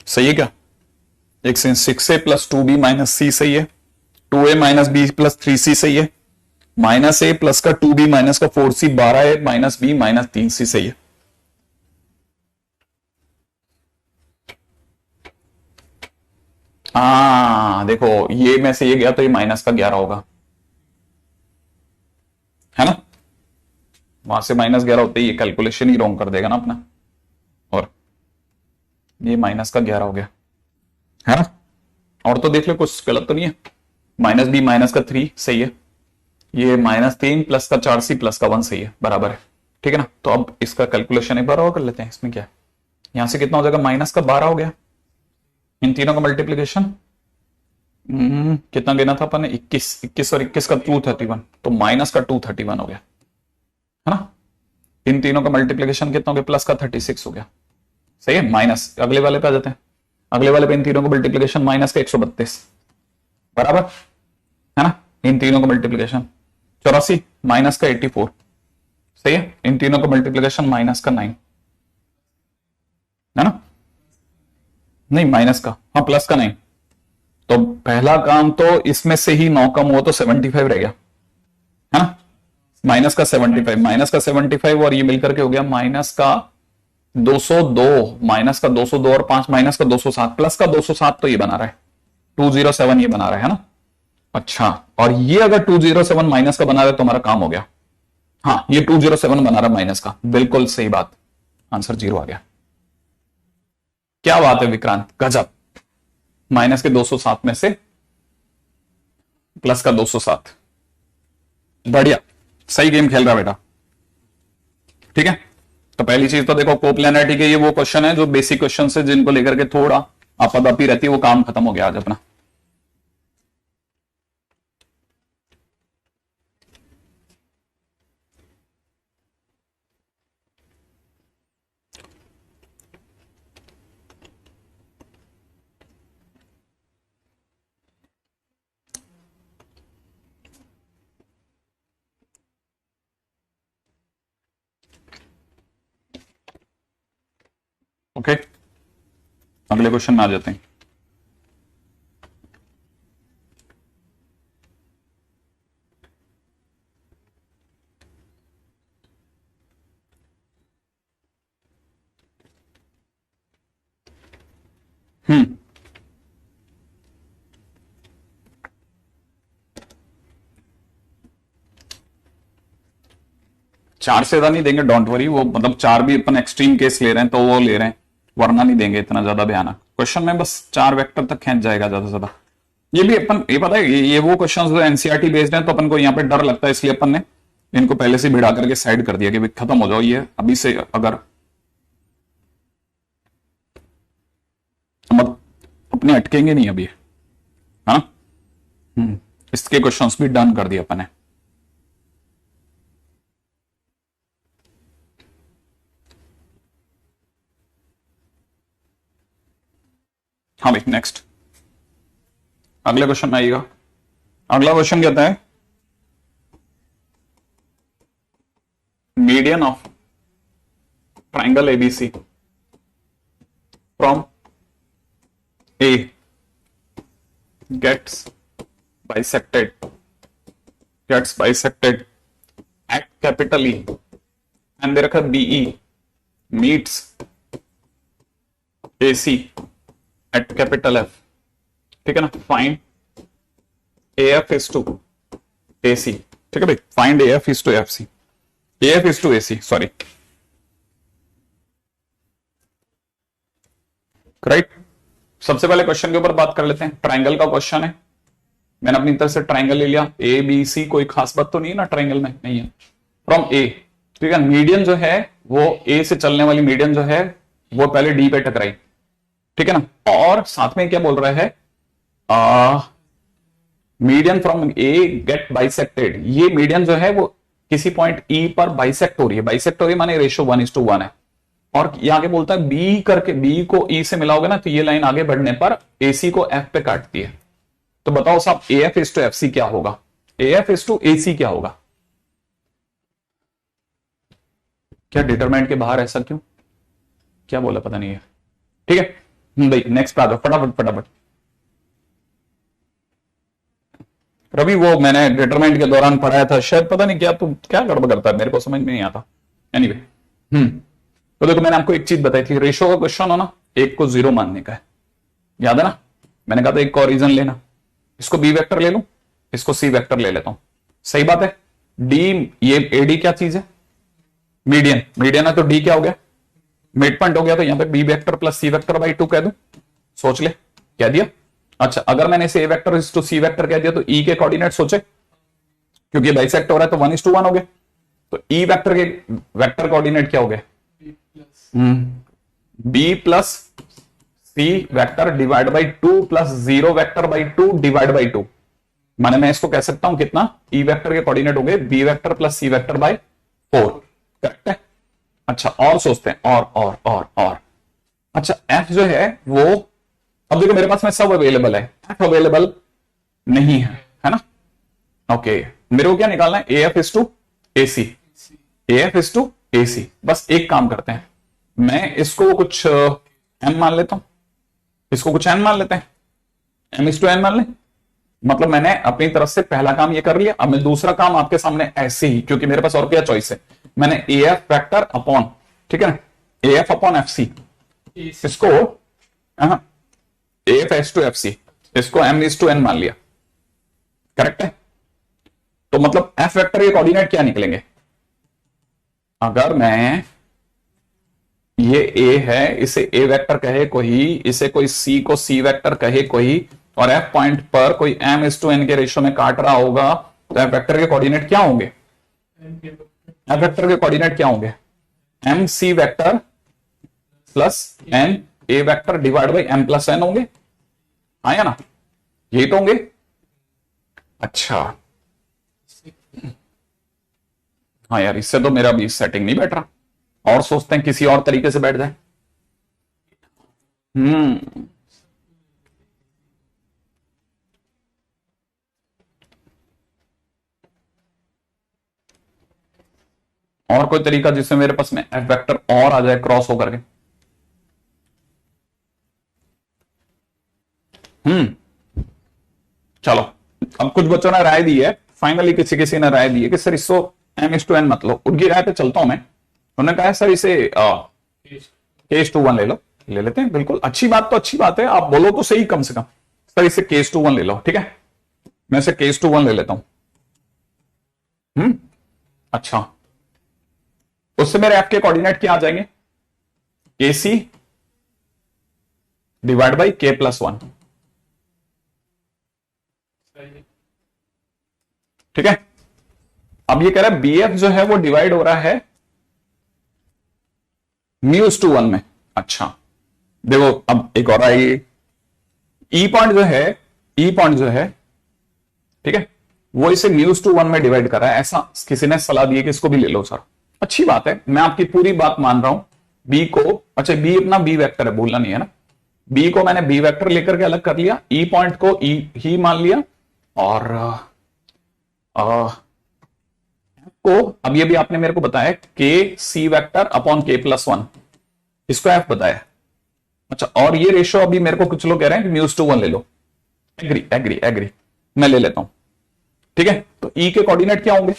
सही है क्या, एक से 6a प्लस 2b माइनस सी सही है, 2a minus B plus 3c सही है, माइनस ए प्लस का 2b माइनस का 4c 12a minus B minus 3c सही है। देखो ये में से ये गया तो ये माइनस का 11 होगा, है ना। वहां से -11 होते ही ये कैलकुलेशन ही रॉन्ग कर देगा ना अपना, और ये माइनस का 11 हो गया, है ना। और तो देख लो कुछ गलत तो नहीं है। माइनस बी माइनस का 3 सही है, ये -3 प्लस का 4c प्लस का 1 सही है, बराबर है। ठीक है ना, तो अब इसका कैलकुलेशन एक बार और कर लेते हैं। इसमें क्या है, यहां से कितना हो जाएगा, माइनस का 12 हो गया। इन तीनों का मल्टीप्लीकेशन कितना लेना था अपन ने, 21 21 और 21 का 231, तो माइनस का 231 हो गया, है ना। इन तीनों का मल्टीप्लीकेशन कितना हो गया, प्लस का 36 हो गया। सही है, माइनस अगले वाले पे आ जाते हैं। अगले वाले पे इन तीनों का मल्टीप्लीकेशन माइनस का 132, बराबर, है ना। इन तीनों का मल्टीप्लीकेशन 84 माइनस का 84, सही है। इन तीनों का मल्टीप्लीकेशन माइनस का 9, है ना। नहीं माइनस का, हाँ प्लस का 9। तो पहला काम तो इसमें से ही 9 कम हुआ तो 75 रह गया, है ना। माइनस का 75, माइनस का 75 और ये मिलकर के हो गया माइनस का 202, माइनस का 202 और 5 माइनस का 207, प्लस का 207 तो ये बना रहा है 207, ये बना रहा है ना। अच्छा, और ये अगर 207 माइनस का बना रहा है तो हमारा काम हो गया। हाँ ये 207 बना रहा है माइनस का, बिल्कुल सही बात, आंसर 0 आ गया। क्या बात है विक्रांत, गजब। माइनस के 207 में से प्लस का 207, बढ़िया, सही गेम खेल रहा बेटा। ठीक है, तो पहली चीज तो देखो कोप्लेनरिटी के ये वो क्वेश्चन है जो बेसिक क्वेश्चन से जिनको लेकर के थोड़ा आपातपी रहती है, वो काम खत्म हो गया आज अपना। ओके, अगले क्वेश्चन में आ जाते हैं। हम्म, चार से ज्यादा नहीं देंगे, डोंट वरी। वो मतलब चार भी अपन एक्सट्रीम केस ले रहे हैं तो वो ले रहे हैं, वरना नहीं देंगे इतना ज्यादा भयानक। क्वेश्चन में बस चार वेक्टर तक खींच जाएगा ज्यादा से ज्यादा। ये भी अपन, ये पता है, ये वो क्वेश्चंस जो एनसीईआरटी बेस्ड हैं, तो अपन को यहाँ पे डर लगता है, इसलिए अपन ने इनको पहले से भिड़ा करके साइड कर दिया कि भाई खत्म हो जाओ ये अभी से। अगर मत अपने अटकेंगे नहीं अभी, है ना। इसके क्वेश्चंस भी डन कर दिए अपन ने। हाँ भाई, नेक्स्ट अगले क्वेश्चन में आइएगा। अगला क्वेश्चन कहता है median of triangle ABC from A gets bisected at capital E and दे रखा BE meets AC at capital F, ठीक है ना। Find AF is to AC, ठीक है भाई, find AF is to FC, AF is to AC, sorry, right. सबसे पहले क्वेश्चन के ऊपर बात कर लेते हैं। ट्राइंगल का क्वेश्चन है, मैंने अपनी तरफ से ट्राइंगल ले लिया ए बी सी, कोई खास बात तो नहीं है ना ट्राइंगल में, नहीं है। फ्रॉम ए, ठीक है, मीडियन जो है वो ए से चलने वाली मीडियन जो है वो पहले डी पे टकराई, ठीक है ना। और साथ में क्या बोल रहा है, median from A get bisected, ये मीडियन जो है वो किसी पॉइंट ई पर बाइसेक्ट हो रही है। बाइसेक्ट हो रही है माने रेशियो 1:1 है। और यहां के बोलता है बी करके, बी को ई से मिलाओगे ना तो ये लाइन आगे बढ़ने पर एसी को एफ पे काटती है। तो बताओ साहब A F is to F C क्या होगा, A F is to A C क्या होगा। क्या डिटरमाइंट के बाहर, ऐसा क्यों, क्या बोला पता नहीं है, ठीक है भाई। नेक्स्ट पे आ जाओ फटाफट फटाफट। रवि वो मैंने डिटरमाइंट के दौरान पढ़ाया था शायद, पता नहीं क्या तू क्या गड़बड़ करता है, मेरे को समझ में नहीं आता। एनीवे तो देखो मैंने आपको एक चीज बताई थी, रेशो का क्वेश्चन हो ना, एक को 0 मानने का है, याद है ना। मैंने कहा था एक और रीजन लेना, इसको बी वेक्टर ले लूं, इसको सी वेक्टर ले लेता हूं, सही बात है। डी, ये एडी क्या चीज है, मीडियन, मीडियन है तो डी क्या हो गया, मिड पॉइंट हो गया। तो यहां पे B vector plus C vector by 2 कह दूं, सोच ले, कह दिया। अच्छा, अगर मैंने इसे A vector is to C vector कह दिया तो ई के कोऑर्डिनेट सोचे, क्योंकि बाइसेक्ट हो रहा है तो 1:1 हो गए। तो ई वेक्टर के वेक्टर कोऑर्डिनेट क्या हो गए, B plus C vector divide by 2 plus 0 vector by 2 divide by 2। माने मैं इसको कह सकता हूं कितना, ई वेक्टर के कोऑर्डिनेट हो गए B vector plus C vector by 4, correct है। अच्छा, और सोचते हैं, और अच्छा एफ जो है वो, अब देखो मेरे पास में सब अवेलेबल है, एफ अवेलेबल नहीं है ना। ओके, मेरे को क्या निकालना है, A F is to A C, A F is to A C. बस एक काम करते हैं, मैं इसको कुछ एम मान लेता हूं, इसको कुछ एन मान लेते हैं, एम इज टू एन मान ले। मतलब मैंने अपनी तरफ से पहला काम ये कर लिया। अब मैं दूसरा काम आपके सामने ऐसे ही, क्योंकि मेरे पास और क्या चॉइस है, मैंने ए एफ वेक्टर अपॉन, ठीक है ना, A F upon F C, इसको A F as to F C, इसको एम इज टू एन मान लिया, करेक्ट है। तो मतलब एफ वेक्टर के कोऑर्डिनेट क्या निकलेंगे, अगर मैं ये ए है, इसे ए वेक्टर कहे कोई, इसे कोई सी को सी वेक्टर कहे कोई, और एफ पॉइंट पर कोई एम इज टू एन के रेशियो में काट रहा होगा, तो एफ वेक्टर के कोऑर्डिनेट क्या होंगे, एफ वेक्टर के कोऑर्डिनेट क्या होंगे, M C vector plus N A vector divide by M plus N होंगे, हाँ या ना, यही तो होंगे। अच्छा हाँ यार, इससे तो मेरा भी सेटिंग नहीं बैठ रहा, और सोचते हैं किसी और तरीके से बैठ जाए। और कोई तरीका जिससे मेरे पास में एफ वेक्टर और आ जाए क्रॉस होकर के, हम्म। चलो, अब कुछ बच्चों ने राय दी है, फाइनली किसी किसी ने राय दी है कि सर इसको m/n मत लो। उनकी राय पे चलता हूं मैं। उन्होंने कहा है सर इसे K:1 ले लो। ले लेते हैं, बिल्कुल अच्छी बात, तो अच्छी बात है, आप बोलो तो सही कम से कम। सर इसे K:1 ले लो, ठीक है, मैं इसे K:1 ले लेता हूं। अच्छा, उससे मेरे एफ के कोऑर्डिनेट क्या आ जाएंगे? AC डिवाइड बाई K+1, ठीक है। अब ये कह रहा है BF जो है वो डिवाइड हो रहा है μ/1 में। अच्छा, देखो अब एक और आई, ई पॉइंट जो है, ई पॉइंट जो है, ठीक है, वो इसे μ/1 में डिवाइड कर रहा है। ऐसा किसी ने सलाह दी है कि इसको भी ले लो सर। अच्छी बात है, मैं आपकी पूरी बात मान रहा हूं। बी को, अच्छा बी अपना बी वेक्टर है, भूलना नहीं है ना। बी को मैंने बी वेक्टर लेकर के अलग कर लिया, ई पॉइंट को ई ही मान लिया, और को अब ये भी आपने मेरे को बताया K/C वेक्टर अपॉन K+1, इसको एफ बताया। अच्छा, और ये रेशियो अभी मेरे को कुछ लोग कह रहे हैं कि μ/1 ले लो। एग्री एग्री एग्री, मैं ले लेता हूं, ठीक है। तो ई के कोऑर्डिनेट क्या होंगे?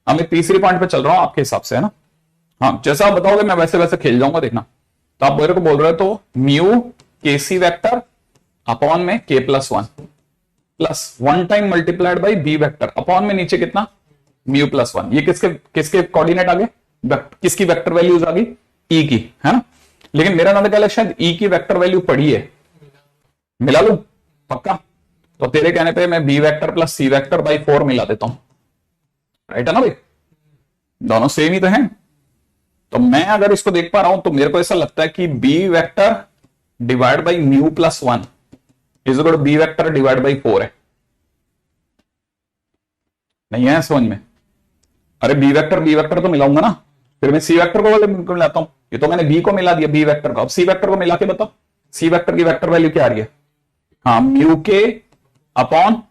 अब मैं तीसरी पॉइंट पे चल रहा हूं आपके हिसाब से, है ना। हाँ, जैसा आप बताओगे मैं वैसे वैसे खेल जाऊंगा, देखना। तो आप मेरे को बोल रहे हो तो म्यू KC वेक्टर अपॉन में K+1 plus 1 time multiplied by B vector upon में नीचे कितना? μ+1। ये किसके किसके कोऑर्डिनेट आ गए? किसकी वेक्टर वैल्यूज आ गई? ई की, है ना। लेकिन मेरा नाम क्या, शायद ई की वेक्टर वैल्यू पड़ी है, मिला लू पक्का? तो तेरे कहने पे मैं B vector plus C vector by 4 मिला देता हूं, राइट है ना भाई? दोनों सेम ही तो हैं। तो मैं अगर इसको देख पा रहा हूं तो मेरे को ऐसा लगता है कि B vector divide by μ+1 is equal to B vector divide by 4 है। नहीं है समझ में? अरे बी वेक्टर तो मिलाऊंगा ना, फिर मैं सी वेक्टर को मिलाता हूं। ये तो मैंने बी को मिला दिया, बी वेक्टर को। अब सी वेक्टर को मिला के बताओ, सी वेक्टर की वेक्टर वैल्यू क्या आ रही है? हाँ, μk अपॉन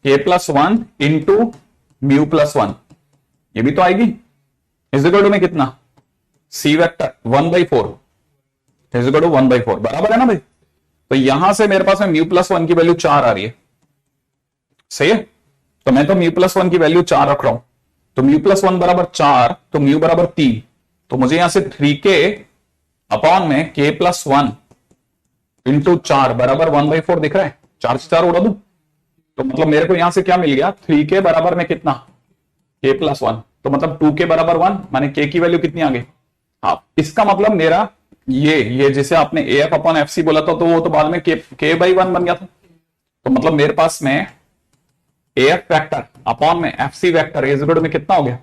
K+1 इंटू μ+1, ये भी तो आएगी। इज इक्वल टू में कितना? C vector 1/4 is equal to 1/4, बराबर है ना भाई? तो यहां से मेरे पास में μ+1 की वैल्यू 4 आ रही है, सही है। तो मैं तो μ+1 की वैल्यू 4 रख रहा हूं, तो μ+1 बराबर 4, तो म्यू बराबर 3। तो मुझे यहां से 3k अपॉन में K+1 इंटू 4 बराबर 1/4 दिख रहा है। 4 से 4 उड़ा दूं तो मतलब मेरे को यहां से क्या मिल गया? 3k बराबर में कितना? K+1, तो मतलब 2k बराबर 1, माने k की वैल्यू कितनी आ गई? हाँ, इसका मतलब मेरा ये जिसे आपने AF अपॉन FC बोला था, तो वो तो बाद में k/1 बन गया था। तो मतलब मेरे पास में AF वेक्टर अपॉन में FC vector is equal to में कितना हो गया?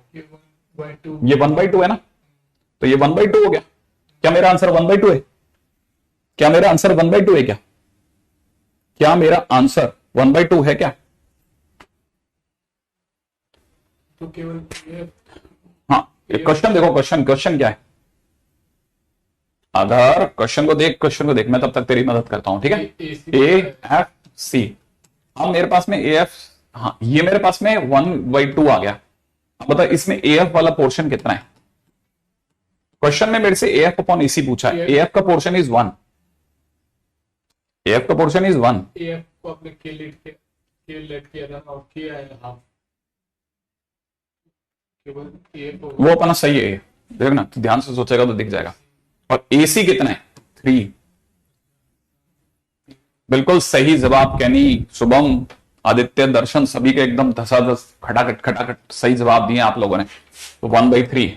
ये 1/2 है ना, तो ये 1/2 हो गया। क्या मेरा आंसर 1/2 है? क्या मेरा आंसर 1/2 है? क्या मेरा आंसर 1/2 है क्या? तो केवल हाँ, क्वेश्चन देखो, क्वेश्चन क्या है? अगर क्वेश्चन को देख, मैं तब तक तेरी मदद करता हूं, ठीक है। AFC, अब मेरे पास में AF, हाँ ये मेरे पास में 1/2 आ गया। अब बता इसमें AF वाला पोर्शन कितना है? क्वेश्चन में मेरे से AF अपॉन AC पूछा है, AF का पोर्शन इज 1, AF का पोर्शन इज 1। AF को आपने के लेट किया था और किया है हाफ, केवल AF वो अपना सही है, देखना ध्यान से सोचेगा तो दिख जाएगा। और AC कितना है? 3। बिल्कुल सही जवाब कैनी, शुभम, आदित्य, दर्शन, सभी के एकदम धसाधस खटाखट खटाखट सही जवाब दिए आप लोगों ने। तो 1/3।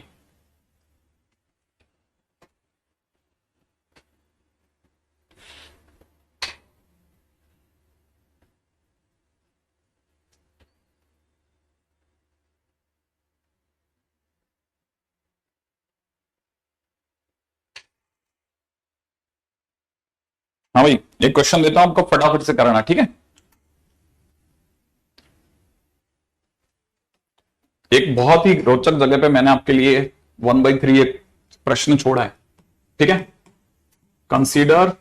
हाँ भाई, एक क्वेश्चन देता हूं आपको, फटाफट से कराना, ठीक है। एक बहुत ही रोचक जगह पे मैंने आपके लिए 1/3 एक प्रश्न छोड़ा है, ठीक है। कंसीडर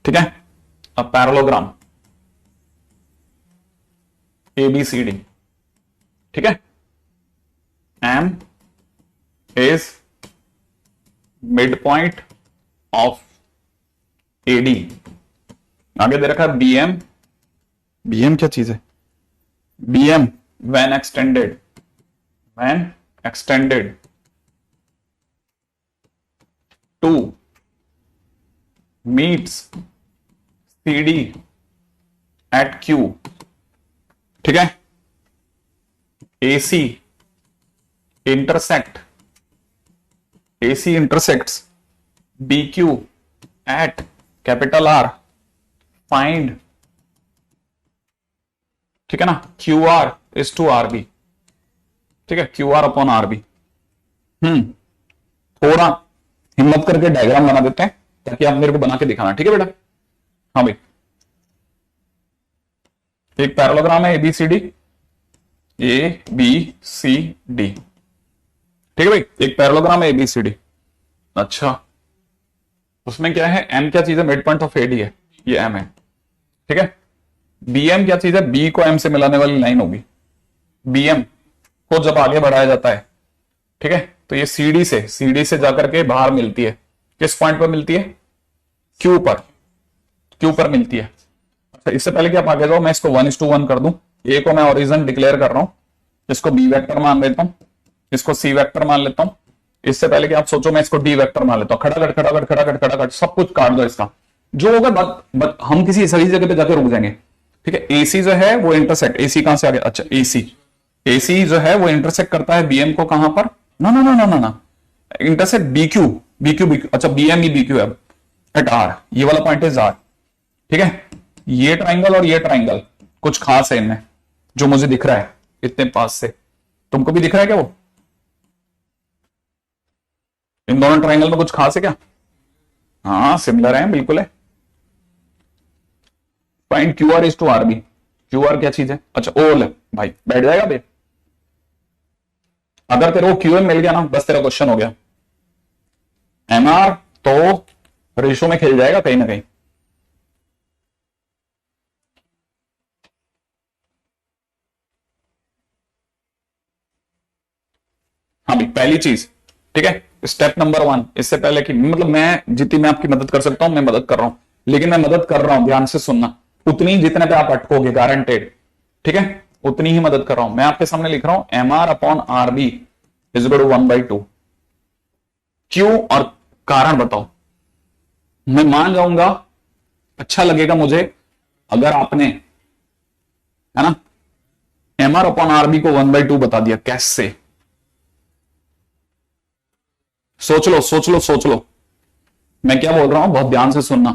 ठीक है अ पैरेललोग्राम ABCD, ठीक है। M is mid point of A D, आगे दे रखा है बीएम, बीएम क्या चीज है, B M when extended, when extended to meets C D at Q, ठीक है, AC intersect, AC intersects BQ at capital R, find, ठीक है ना, QR is to RB, ठीक है, QR upon RB। थोड़ा हिम्मत करके डायग्राम बना देते हैं ताकि आप मेरे को बना के दिखाना, ठीक है बेटा। हाँ भाई, एक पैरेललोग्राम है ABCD, ABCD, ठीक है भाई, एक पैरेललोग्राम है ABCD। अच्छा, उसमें क्या है, M क्या चीज है, मिड पॉइंट ऑफ AD है, ये M है, ठीक है। BM क्या चीज है, B को M से मिलाने वाली लाइन होगी, BM को जब आगे बढ़ाया जाता है, ठीक है, तो ये CD से जाकर के बाहर मिलती है, किस पॉइंट पर मिलती है, Q पर मिलती है। अच्छा, इससे पहले कि आप आगे जाओ, मैं इसको 1:1 कर दूं, A को मैं ओरिजिन डिक्लेयर कर रहा हूं, इसको B वेक्टर मान लेता हूं, इसको C वेक्टर मान लेता हूं। इससे पहले कि आप सोचो, मैं इसको D वेक्टर मान लेता हूं, खड़ाखड़ सब कुछ काट दो इसका, जो होगा हम किसी सही जगह पे जाके रुक जाएंगे, ठीक है। AC जो है वो इंटरसेक्ट, AC कहां से आ गया, अच्छा AC जो है वो इंटरसेक्ट करता है BM को, कहां पर, ना इंटरसेक्ट BQ, अच्छा BM ही BQ है एट R, ये वाला पॉइंट इज R, ठीक है। ये ट्राइंगल और ये ट्राइंगल कुछ खास है इनमें, जो मुझे दिख रहा है इतने पास से, तुमको भी दिख रहा है क्या वो, इन दोनों ट्राइंगल में कुछ खास है क्या, हाँ सिमिलर है, बिल्कुल है। Find QR is to RB, QR क्या चीज है, अच्छा OL है भाई, बैठ जाएगा बे, अगर तेरे को QM मिल गया ना, बस तेरा क्वेश्चन हो गया। MR तो रेशो में खेल जाएगा कहीं ना कहीं, हाँ भाई, पहली चीज, ठीक है, स्टेप नंबर 1, इससे पहले कि मतलब मैं जितनी मैं आपकी मदद कर सकता हूं मैं मदद कर रहा हूं, लेकिन मैं मदद कर रहा हूं, ध्यान से सुनना, उतनी जितने पे आप अटकोगे गारंटेड, ठीक है, उतनी ही मदद कर रहा हूं। मैं आपके सामने लिख रहा हूं MR upon RB is equal to 1/2, क्यों और कारण बताओ, मैं मान जाऊंगा, अच्छा लगेगा मुझे अगर आपने, है ना, MR अपॉन RB को 1/2 बता दिया, कैसे, सोच लो मैं क्या बोल रहा हूं, बहुत ध्यान से सुनना।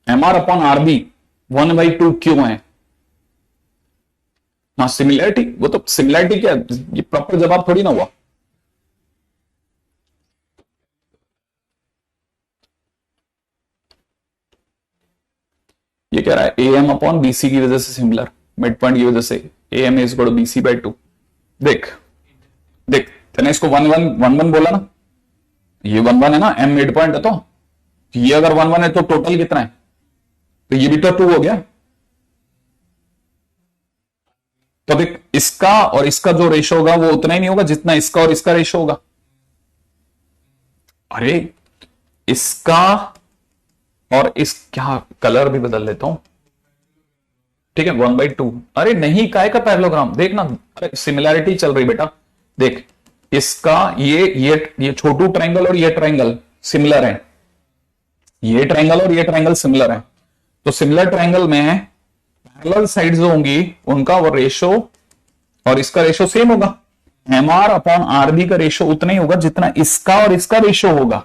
MR अपॉन RB 1/2 क्यों है, ना सिमिलैरिटी, वो तो सिमिलैरिटी क्या, ये प्रॉपर जवाब थोड़ी ना हुआ, ये कह रहा है AM अपॉन BC की वजह से सिमिलर, मिड पॉइंट की वजह से AM is equal to BC/2। देख तूने इसको 1 बोला ना, ये 1 है ना, M मिड पॉइंट है, तो ये अगर 1 है तो टोटल कितना है, तो ये भी तो 2 हो गया। तो देख, इसका और इसका जो रेशो होगा वो उतना ही नहीं होगा जितना इसका और इसका रेशो होगा, अरे इसका और इस, क्या कलर भी बदल लेता हूं, ठीक है, 1/2, अरे नहीं, काय का पैरेललोग्राम, देखना, अरे सिमिलैरिटी चल रही बेटा, देख इसका ये छोटू ट्रायंगल और ये ट्रायंगल सिमिलर है, ये ट्रायंगल और ये ट्रायंगल सिमिलर है, तो सिमिलर ट्रायंगल में पैरेलल साइड्स जो होंगी उनका वो रेशो और इसका रेशो सेम होगा, MR अपॉन RB का रेशो उतना ही होगा जितना इसका और इसका रेशो होगा,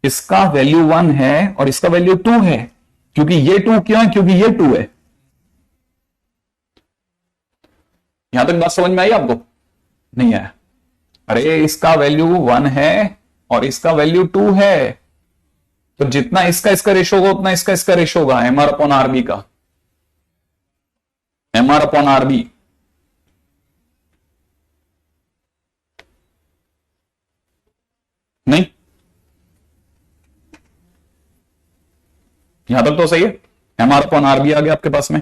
इसका वैल्यू 1 है और इसका वैल्यू 2 है, क्योंकि ये 2 क्यों है, क्योंकि ये 2 है। यहां तक बात समझ में आई आपको, नहीं आया, अरे इसका वैल्यू 1 है और इसका वैल्यू 2 है, तो जितना इसका रेशो होगा उतना इसका रेशो होगा, MR अपॉन RB का, MR अपॉन RB, नहीं, यहां तक तो सही है, MR अपॉन RB आ गया आपके पास में।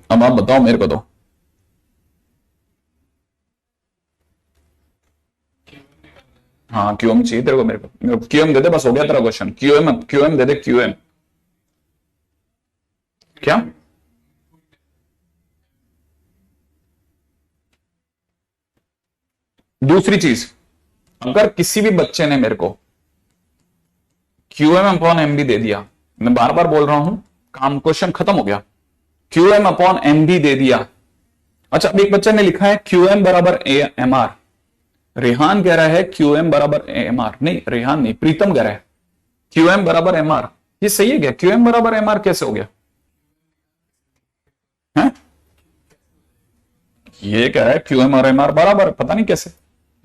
अब आप बताओ मेरे को, तो हाँ क्यूएम चाहिए तेरे को, मेरे को क्यूएम दे दे, बस हो गया तेरा क्वेश्चन। क्यूएम क्यूएम दे दे, क्यूएम क्या? दूसरी चीज, अगर किसी भी बच्चे ने मेरे को क्यूएम अपॉन एम बी दे दिया, मैं बार बार बोल रहा हूं, काम क्वेश्चन खत्म हो गया। क्यूएम अपॉन एम बी दे दिया। अच्छा, अब एक बच्चे ने लिखा है क्यूएम बराबर एम आर। रेहान कह रहा है क्यूएम बराबर एम आर, नहीं रेहान नहीं, प्रीतम कह रहा है क्यूएम बराबर एम आर। ये सही है क्या? क्यूएम बराबर एम आर कैसे हो गया है? ये कह रहा है क्यूएम और एम आर बराबर, पता नहीं कैसे,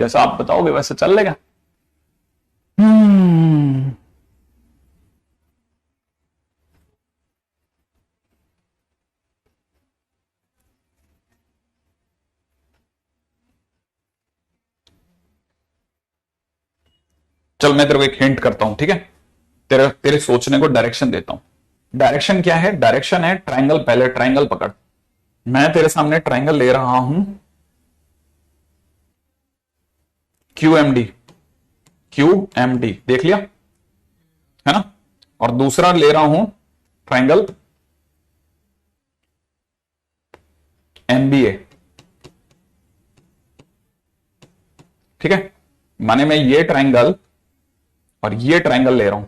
जैसा आप बताओगे वैसे चल लेगा। चल मैं तेरे को एक हिंट करता हूं, ठीक है? तेरे तेरे सोचने को डायरेक्शन देता हूं। डायरेक्शन क्या है? डायरेक्शन है ट्राइंगल। पहले ट्राइंगल पकड़। मैं तेरे सामने ट्राइंगल ले रहा हूं, Q M D, Q M D, देख लिया है ना? और दूसरा ले रहा हूं ट्राइंगल एमबीए, ठीक है? माने मैं ये ट्राइंगल और ये ट्राइंगल ले रहा हूं,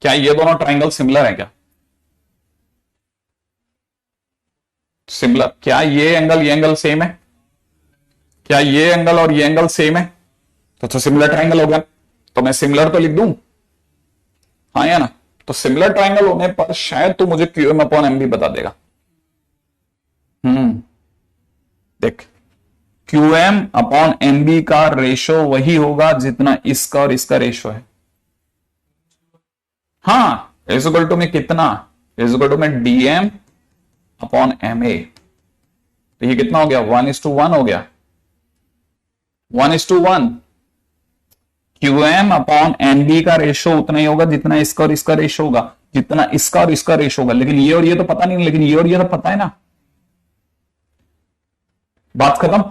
क्या ये दोनों ट्राइंगल सिमिलर है क्या? सिमिलर। क्या ये एंगल सेम है? क्या ये एंगल और ये एंगल सेम है? तो सिमिलर ट्राइंगल हो गया। तो मैं सिमिलर तो लिख दूं, हाँ या ना? तो सिमिलर ट्राइंगल होने पर शायद तू मुझे क्यूएम अपॉन एम बी बता देगा। देख, क्यूएम अपॉन एम बी का रेशो वही होगा जितना इसका और इसका रेशो है। हाँ, इज इक्वल टू में कितना? इज इक्वल टू में डीएम अपॉन एम ए। तो ये कितना हो गया? 1:1 हो गया। 1:1। क्यूएम अपॉन एम बी का रेशो उतना ही होगा जितना इसका और इसका रेशो होगा, जितना इसका और इसका रेशो होगा। लेकिन ये और ये तो पता नहीं, लेकिन ये और ये तो पता है ना। बात खत्म।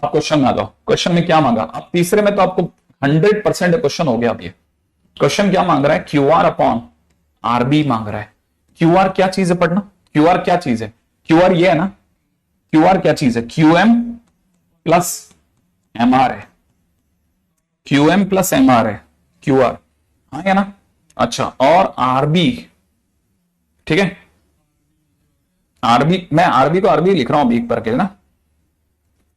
आप क्वेश्चन में आ जाओ। क्वेश्चन में क्या मांगा? अब तीसरे में तो आपको 100% क्वेश्चन हो गया। अब ये क्वेश्चन क्या मांग रहा है? क्यू आर अपॉन आरबी मांग रहा है। क्यू आर क्या चीज है पढ़ना? क्यू आर क्या चीज है? क्यू आर ये है ना? क्यू आर क्या चीज है? Q M plus M R है। Q M plus M R है क्यू आर, हाँ है ना? अच्छा, और आरबी, ठीक है? आरबी, मैं आरबी को आरबी लिख रहा हूं बीक पर के ना।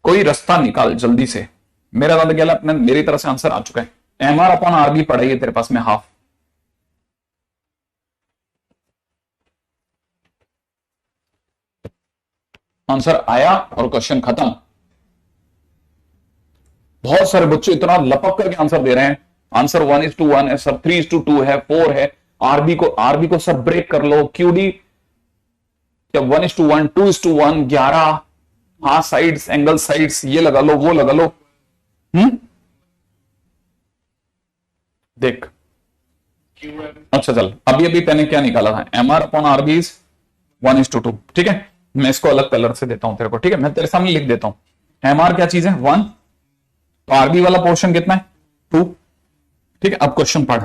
कोई रास्ता निकाल जल्दी से। मेरा दादा क्या अपने मेरी तरफ से आंसर आ चुका है। एम आर अपॉन आरबी पढ़ाइए तेरे पास में हाफ। आंसर आया और क्वेश्चन खत्म। बहुत सारे बच्चे इतना लपक करके आंसर दे रहे हैं। आंसर 1:1 है सर, 3:2 है, 4 है। आरबी को सर ब्रेक कर लो। क्यूडी क्या 1:1, 2:1, 11। हाँ, साइड्स, एंगल साइड्स, ये लगा लो, वो लगा लो। देख, अच्छा चल, अभी अभी मैंने क्या निकाला था? M R upon R B is 1:2, ठीक है? मैं इसको अलग कलर से देता हूं तेरे को, ठीक है? मैं तेरे सामने लिख देता हूं। एम आर क्या चीज है? 1। तो आरबी वाला पोर्शन कितना है? 2, ठीक है? अब क्वेश्चन पढ़।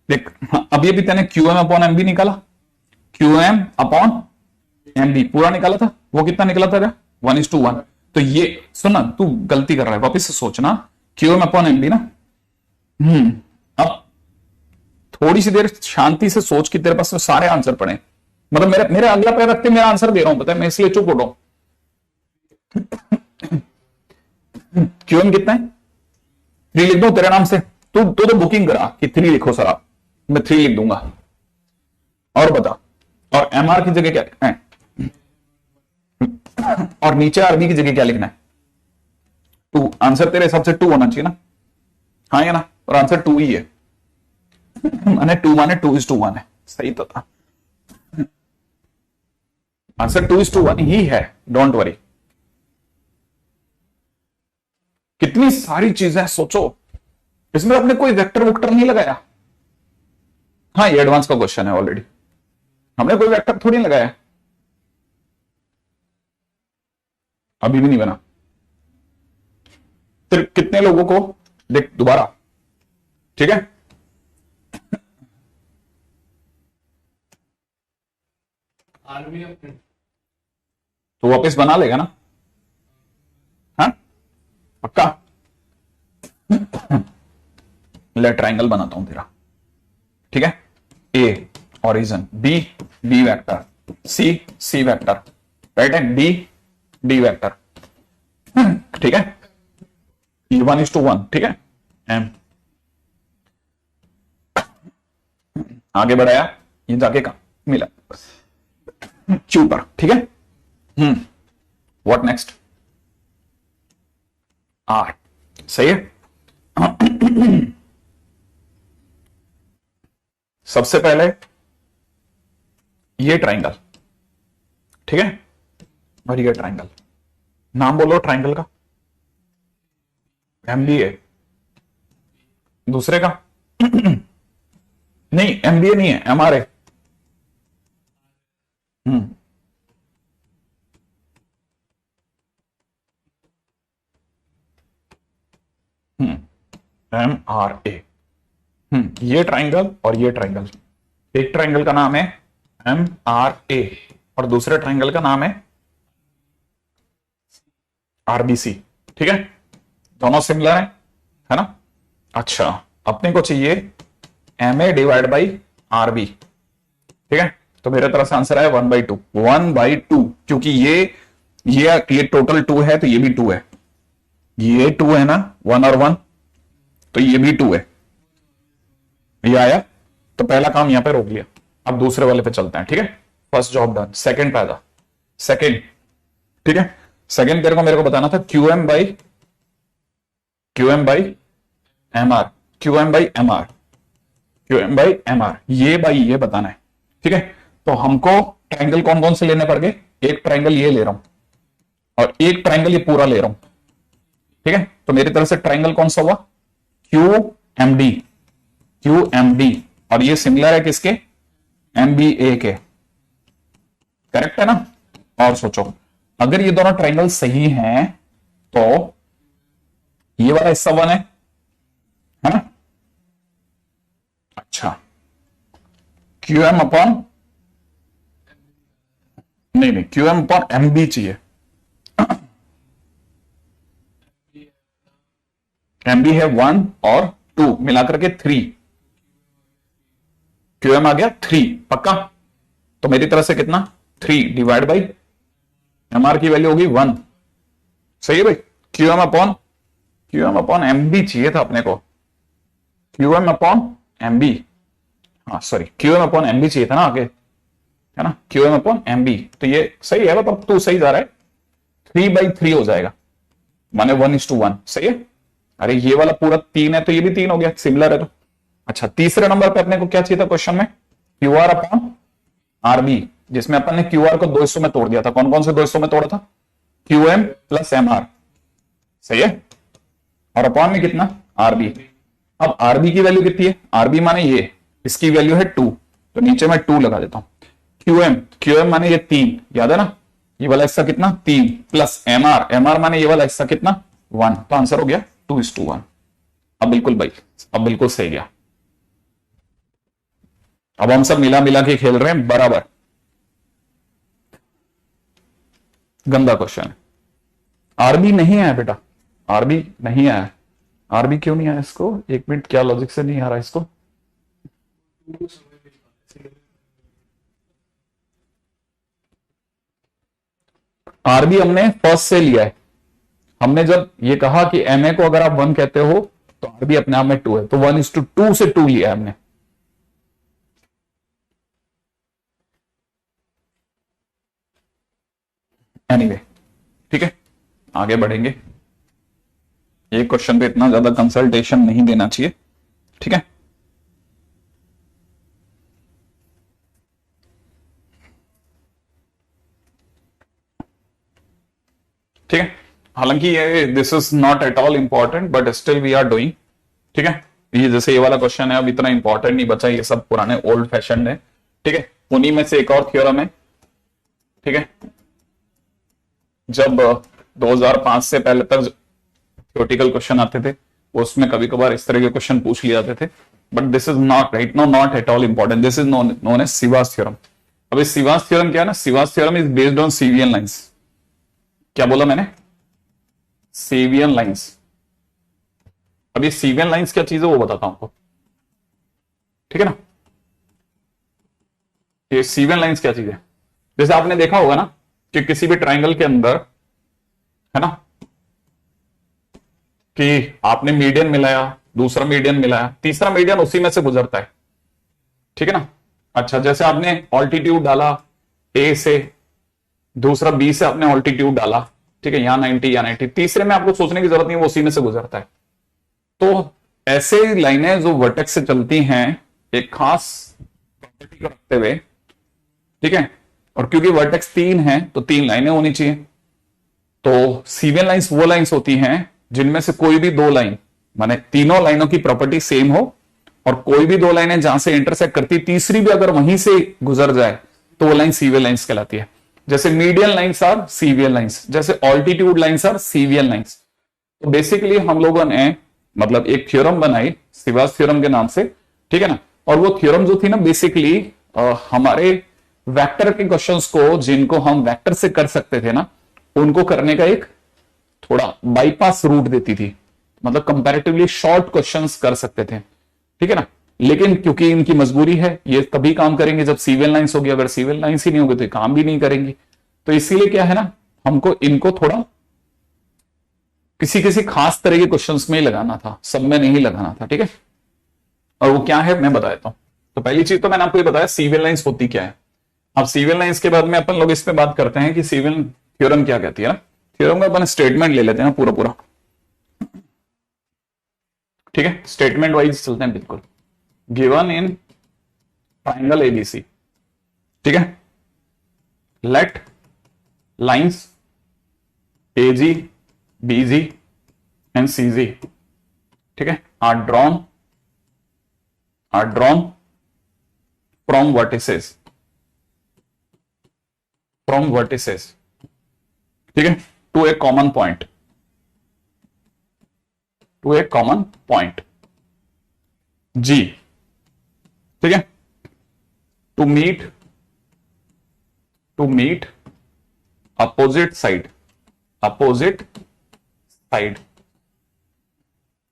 देख, अभी अभी तेने क्यूएम अपॉन एम बी निकाला। क्यूएम अपॉन एम बी पूरा निकाला था। वो कितना निकला था? 1:1। तो ये सुनना, तू गलती कर रहा है, वापिस से सोचना। क्यूएम अपॉन एम बी ना। अब थोड़ी सी देर शांति से सोच कि तेरे पास तो सारे आंसर पड़े। मतलब मेरे अगला पैर रखते मेरा आंसर दे रहा हूं, पता है? मैं इसलिए चुप हो रहा हूं। क्यूएम कितना है? 3 लिख दो तेरे नाम से। तू तो बुकिंग करा कि 3 लिखो सर आप, मैं 3 लिख दूंगा। और बता, और एमआर की जगह क्या है? और नीचे आरबी की जगह क्या लिखना है? 2। आंसर तेरे हिसाब से 2 होना चाहिए ना? हाँ या ना? और आंसर 2 ही है। माने 2:1 है। सही तो था। आंसर 2:1 ही है, डोंट वरी। कितनी सारी चीजें सोचो, इसमें आपने कोई वेक्टर वोक्टर नहीं लगाया। हाँ, ये एडवांस का क्वेश्चन है ऑलरेडी, हमने कोई वेक्टर थोड़ी लगाया, अभी भी नहीं बना। फिर कितने लोगों को देख दोबारा, ठीक है। आर्मी अपने तो वापस बना लेगा ना, हाँ पक्का। ले ट्राइंगल बनाता हूं तेरा, ठीक है। ए ओरिजिन, बी बी वेक्टर, सी सी वेक्टर, राइट है, डी डी वेक्टर, ठीक है। ये 1:1, ठीक है। एम आगे बढ़ाया, ये जाके कहा मिला क्यू पर, ठीक है। व्हाट नेक्स्ट, आर, सही है। सबसे पहले ये ट्राइंगल, ठीक है, और ये ट्राइंगल, नाम बोलो ट्राइंगल का, एमबीए। दूसरे का नहीं, एमबीए नहीं है, एमआरए। एम आर ए, ये ट्राइंगल और ये ट्राइंगल, एक ट्राइंगल का नाम है एम आर ए और दूसरे ट्राइंगल का नाम है आरबीसी, ठीक है। दोनों सिमिलर है ना। अच्छा, अपने को चाहिए M A divide by R B, ठीक है। तो मेरे तरफ से आंसर है 1/2, 1/2, क्योंकि ये टोटल 2 है तो ये भी 2 है, ये 2 है ना, 1 और 1, तो ये भी 2 है। ये आया तो पहला काम यहां पे रोक लिया, अब दूसरे वाले पे चलते हैं, ठीक है। फर्स्ट जॉब डन, सेकंड पैदा, सेकंड, ठीक है। सेकंड तेरे को मेरे को बताना था Q M by M R, Q M by M R, Q M by M R, ये बाई ये बताना है, ठीक है। तो हमको ट्राइंगल कौन कौन से लेने पड़ गए, एक ट्राइंगल ये ले रहा हूं और एक ट्राइंगल ये पूरा ले रहा हूं, ठीक है। तो मेरी तरफ से ट्राइंगल कौन सा हुआ, Q M D, Q M D, और ये सिमिलर है किसके, एमबीए के, करेक्ट है ना। और सोचो अगर ये दोनों ट्राइंगल सही हैं तो ये वाला हिस्सा 1 है ना। अच्छा, क्यू एम अपॉन, नहीं Q M upon M B चाहिए, एम बी है 1 और 2 मिलाकर के 3, क्यू एम आ गया 3, पक्का। तो मेरी तरफ से कितना, 3 डिवाइड बाई एम आर की वैल्यू होगी 1, सही है भाई। Q M upon M B चाहिए था अपने को, Q M upon M B, हाँ sorry, Q M upon M B चाहिए था ना आगे, है ना, Q M upon M B. तो ये सही है, मतलब तू सही जा रहा है, 3/3 हो जाएगा, माने 1:1, सही है। अरे ये वाला पूरा 3 है तो ये भी 3 हो गया, सिमिलर है तो। अच्छा, तीसरे नंबर पे अपने को क्या चाहिए था क्वेश्चन में, Q R upon R B, जिसमें अपन ने क्यू आर को 2 हिस्सों में तोड़ दिया था। कौन कौन से 2 हिस्सों में तोड़ा था, Q M plus M R, सही है। और अपॉन में कितना, आरबी। अब आरबी की वैल्यू कितनी है, आरबी माने ये, इसकी वैल्यू है 2, तो नीचे मैं 2 लगा देता हूं। क्यूएम माने ये 3, याद है ना, ये वाला हिस्सा कितना 3, प्लस एमआर माने ये वाला हिस्सा कितना 1, तो आंसर हो गया 2:1। अब बिल्कुल भाई, अब बिल्कुल सही गया। अब हम सब मिला मिला के खेल रहे हैं बराबर। गंदा क्वेश्चन है, आरबी नहीं आया बेटा, आरबी नहीं आया। आरबी क्यों नहीं आया इसको, एक मिनट, क्या लॉजिक से नहीं आ रहा इसको। आरबी हमने फर्स्ट से लिया है, हमने जब ये कहा कि एमए को अगर आप 1 कहते हो तो आरबी अपने आप में 2 है, तो 1:2 से 2 लिया है हमने। एनीवे, ठीक है, आगे बढ़ेंगे। एक क्वेश्चन पे इतना ज्यादा कंसल्टेशन नहीं देना चाहिए, ठीक है। ठीक है, हालांकि ये this is not at all important but still we are doing, ठीक है। ये जैसे ये वाला क्वेश्चन है, अब इतना इंपॉर्टेंट नहीं बचा, ये सब पुराने ओल्ड फैशन है, ठीक है। उन्हीं में से एक और थ्योरम है, ठीक है। जब 2005 से पहले तक थ्योरेटिकल क्वेश्चन आते थे, उसमें कभी कभार इस तरह के क्वेश्चन पूछ लिए जाते थे, but this is not right now not at all important, this is known as Ceva's theorem. अब इस सिवास थ्योरम क्या है ना, Ceva's theorem is based on cevian lines. क्या बोला मैंने? Cevian lines. अब ये सीवियन लाइंस क्या चीज है वो बताता हूं आपको, ठीक है ना। ये सीवियन लाइंस क्या चीज है, जैसे आपने देखा होगा ना कि किसी भी ट्राइंगल के अंदर, है ना, कि आपने मीडियन मिलाया, दूसरा मीडियन मिलाया, तीसरा मीडियन उसी में से गुजरता है, ठीक है ना। अच्छा, जैसे आपने ऑल्टीट्यूड डाला ए से, दूसरा बी से आपने ऑल्टीट्यूड डाला, ठीक है, यहां 90 या 90, तीसरे में आपको सोचने की जरूरत नहीं, वो उसी में से गुजरता है। तो ऐसे लाइनें जो वर्टेक्स से चलती हैं एक खास प्रॉपर्टी को रखते हुए, ठीक है, और क्योंकि वर्टेक्स 3 है तो 3 लाइनें होनी चाहिए। तो सीवियन लाइंस वो लाइंस होती हैं जिनमें से कोई भी 2 लाइन, माने तीनों लाइनों की प्रॉपर्टी सेम हो, और कोई भी 2 लाइनें जहां से इंटरसेक्ट करती, तीसरी भी अगर वहीं से गुजर जाए तो वो लाइन सीवियल लाइंस कहलाती है। जैसे मीडियन लाइंस आर सीवियल लाइंस, जैसे ऑल्टीट्यूड लाइंस आर सीवियल लाइंस। तो बेसिकली हम लोगों ने मतलब एक थ्योरम बनाई सिवास थ्योरम के नाम से, ठीक है ना। और वो थ्योरम जो थी ना बेसिकली हमारे वेक्टर के क्वेश्चंस को, जिनको हम वेक्टर से कर सकते थे ना, उनको करने का एक थोड़ा बाईपास रूट देती थी, मतलब कंपैरेटिवली शॉर्ट क्वेश्चंस कर सकते थे, ठीक है ना। लेकिन क्योंकि इनकी मजबूरी है, ये तभी काम करेंगे जब सीवियल लाइंस होगी, अगर सीवियल लाइंस ही नहीं होगी तो ये काम भी नहीं करेंगे। तो इसीलिए क्या है ना, हमको इनको थोड़ा किसी किसी खास तरह के क्वेश्चंस में ही लगाना था, सब में नहीं लगाना था, ठीक है। और वो क्या है मैं बता देता हूं। तो पहली चीज तो मैंने आपको ये बताया सीवियल लाइंस होती क्या है। अब सीवियल लाइंस के बाद में अपन लोग इस पे बात करते हैं कि सिविल थ्योरम क्या कहती है ना। थ्योरम का अपन स्टेटमेंट ले लेते हैं पूरा पूरा, ठीक है, स्टेटमेंट वाइज चलते हैं बिल्कुल। गिवन इन ट्राइंगल एबीसी, ठीक है, let lines A G B G and C G, ठीक है, आर ड्रॉन फ्रॉम वर्टिसेस, ठीक है, to a common point G, ठीक है, to meet opposite side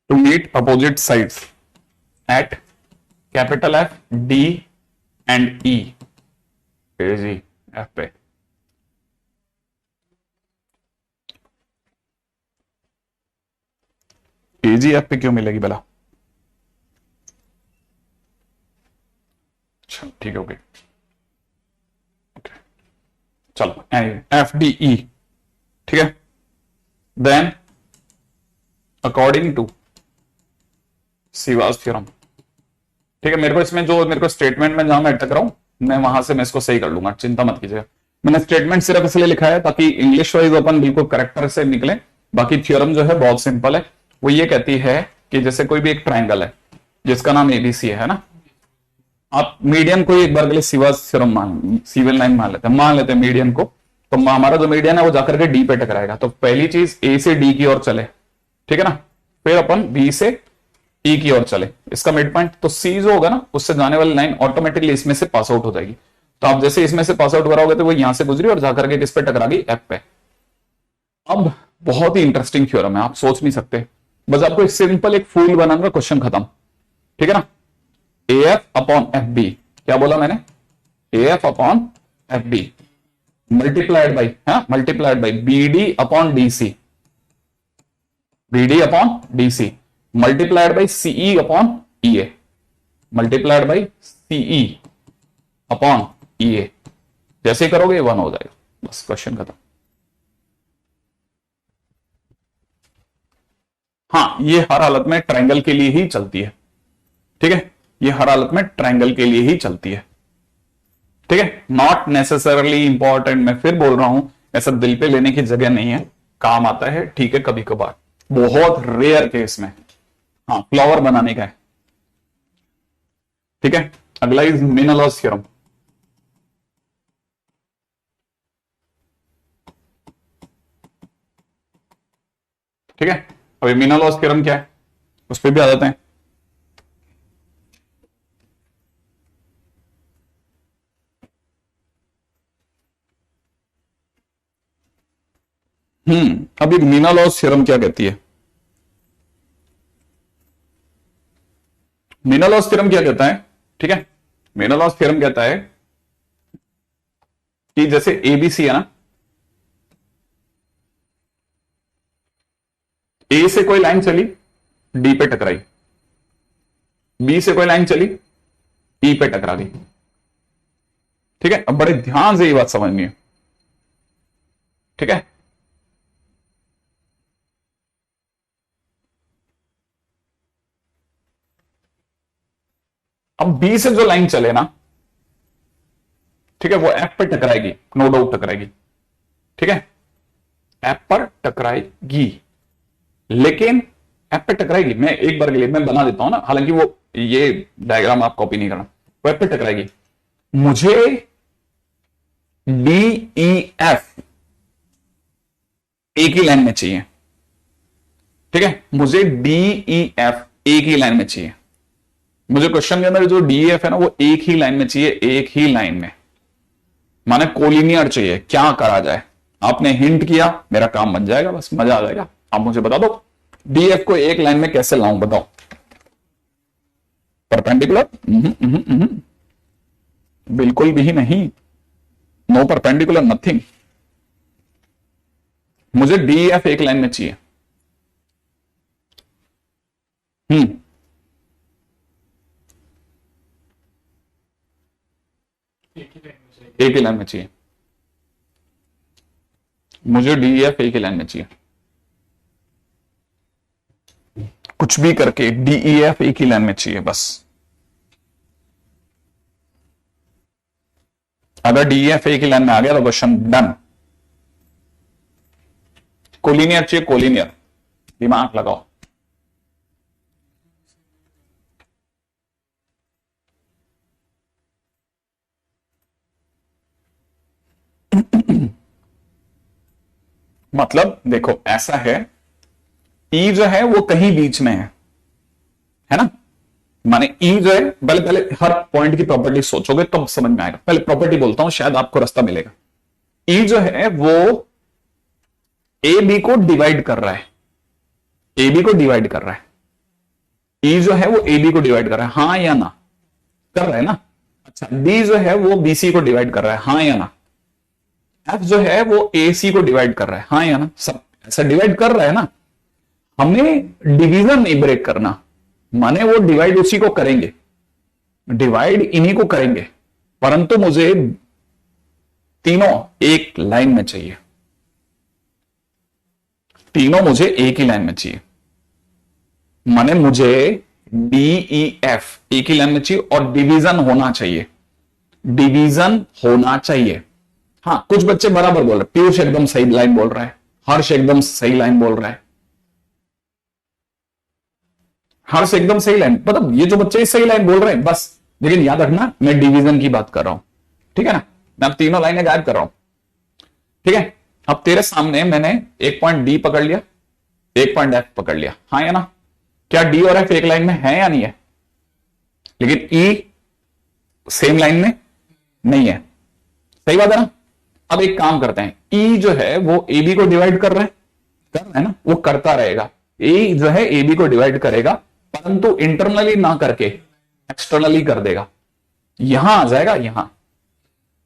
to meet opposite sides at capital F D and E, G F पे। एजी एफ पे क्यों मिलेगी भला? अच्छा ठीक है, ओके, चलो एफ डी ई, ठीक है, then according to Ceva's theorem, ठीक है। मेरे को इसमें जो मेरे को स्टेटमेंट में जहां मैं अटक रहा हूं, मैं वहां से मैं इसको सही कर लूंगा, चिंता मत कीजिएगा। मैंने स्टेटमेंट सिर्फ इसलिए लिखा है ताकि इंग्लिश वाइज अपन बिल्कुल करेक्टर से निकले। बाकी थ्योरम जो है बहुत सिंपल है, वो ये कहती है कि जैसे कोई भी एक ट्राइंगल है जिसका नाम एबीसी है ना, आप मीडियन को एक बार के लिए सिवास थ्योरम सीवियल लाइन मान लेते हैं मीडियन को। तो हमारा जो मीडियन है वो जाकर के डी पे टकराएगा। तो पहली चीज ए से डी की ओर चले, ठीक है ना, फिर अपन बी से ई की ओर चले, इसका मिड पॉइंट। तो सी जो होगा ना, उससे जाने वाली लाइन ऑटोमेटिकली इसमें से पास आउट हो जाएगी। तो आप जैसे इसमें से पास आउट कराओगे तो वो यहां से गुजरी और जाकर के किस पे टकरा गई, एफ पे। अब बहुत ही इंटरेस्टिंग थ्योरम है, आप सोच नहीं सकते। बस आपको एक सिंपल एक फूल बनाना, क्वेश्चन खत्म, ठीक है ना। A F upon F B, क्या बोला मैंने, A F upon F B multiplied by B D upon D C, BD/DC multiplied by C E upon E A, multiplied by C E upon E A. जैसे करोगे 1 हो जाएगा, बस क्वेश्चन खत्म। हाँ, ये हर हालत में ट्रायंगल के लिए ही चलती है, ठीक है, ये हर हालत में ट्रायंगल के लिए ही चलती है, ठीक है। नॉट नेसेसरली इंपॉर्टेंट, मैं फिर बोल रहा हूं, ऐसा दिल पे लेने की जगह नहीं है, काम आता है, ठीक है, कभी कभार, बहुत रेयर केस में। हाँ, फ्लावर बनाने का है, ठीक है। अगला इज मेनालॉस थ्योरम, ठीक है। अभी मेनालॉस थ्योरम क्या है, उस पर भी आ जाते हैं। अब एक मीना लॉस थ्योरम क्या कहती है? मीना लॉस थ्योरम क्या कहता है? ठीक है, मीना लॉस थ्योरम कहता है कि जैसे एबीसी है ना, ए से कोई लाइन चली, डी पे टकराई, बी से कोई लाइन चली, ई पे टकरा गई। ठीक है, अब बड़े ध्यान से ये बात समझनी है। ठीक है, अब बी से जो लाइन चले ना, ठीक है, वो एफ पे टकराएगी, नो डाउट टकराएगी। ठीक है, एफ पर टकराएगी, लेकिन एफ पे टकराएगी, मैं एक बार के लिए मैं बना देता हूं ना, हालांकि वो ये डायग्राम आप कॉपी नहीं करना, वो एफ पे टकराएगी। मुझे डी ई एफ एक ही लाइन में चाहिए। ठीक है, मुझे डी ई एफ एक ही लाइन में चाहिए। मुझे क्वेश्चन के अंदर जो डी ई एफ है ना, वो एक ही लाइन में चाहिए, एक ही लाइन में, माने कोलिनियर चाहिए। क्या करा जाए? आपने हिंट किया, मेरा काम बन जाएगा, बस मजा आ जाएगा। आप मुझे बता दो डीएफ को एक लाइन में कैसे लाऊं, बताओ। परपेंडिकुलर? बिल्कुल भी नहीं, नो परपेंडिकुलर नथिंग। मुझे डीएफ एक लाइन में चाहिए। एक ही लाइन में चाहिए, मुझे डीएफ एक ही लाइन में चाहिए। कुछ भी करके डीईएफ एक ही लाइन में चाहिए बस। अगर डीईएफ एक ही लाइन में आ गया तो क्वेश्चन डन। कोलिनियर चाहिए, कोलिनियर, दिमाग लगाओ। मतलब देखो ऐसा है, ई जो है वो कहीं बीच में है ना, माने ई जो है, पहले पहले हर पॉइंट की प्रॉपर्टी सोचोगे तो समझ में आएगा। पहले प्रॉपर्टी बोलता हूं, शायद आपको रास्ता मिलेगा। ई जो है वो ए बी को डिवाइड कर रहा है, ए बी को डिवाइड कर रहा है। ई जो है वो ए बी को डिवाइड कर रहा है, हां या ना? कर रहा है ना। अच्छा, डी जो है वो बी सी को डिवाइड कर रहा है, हां या ना? एफ जो है वो ए सी को डिवाइड कर रहा है, हां या ना? सब ऐसा डिवाइड कर रहा है ना। हमें डिवीजन नहीं ब्रेक करना, माने वो डिवाइड उसी को करेंगे, डिवाइड इन्हीं को करेंगे, परंतु मुझे तीनों एक लाइन में चाहिए। तीनों मुझे एक ही लाइन में चाहिए, माने मुझे डीई एफ एक ही लाइन में चाहिए और डिवीजन होना चाहिए, डिवीजन होना चाहिए। हाँ, कुछ बच्चे बराबर बोल रहे, पीयूष एकदम सही लाइन बोल रहा है, हर्ष एकदम सही लाइन बोल रहा है, हर्ष एकदम सही लाइन, मतलब ये जो बच्चे सही लाइन बोल रहे हैं बस। लेकिन याद रखना, मैं डिवीजन की बात कर रहा हूं, ठीक है ना। मैं अब तीनों लाइनें गायब कर रहा हूं, ठीक है। अब तेरे सामने मैंने एक पॉइंट डी पकड़ लिया, एक पॉइंट एफ पकड़ लिया, हाँ या ना? क्या डी और एफ एक लाइन में है या नहीं है? लेकिन ई सेम लाइन में नहीं है, सही बात है ना। अब एक काम करते हैं, ई जो है वो ए बी को डिवाइड कर रहा है ना, वो करता रहेगा। ए जो है ए बी को डिवाइड करेगा, परंतु इंटरनली ना करके एक्सटर्नली कर देगा, यहां आ जाएगा यहां,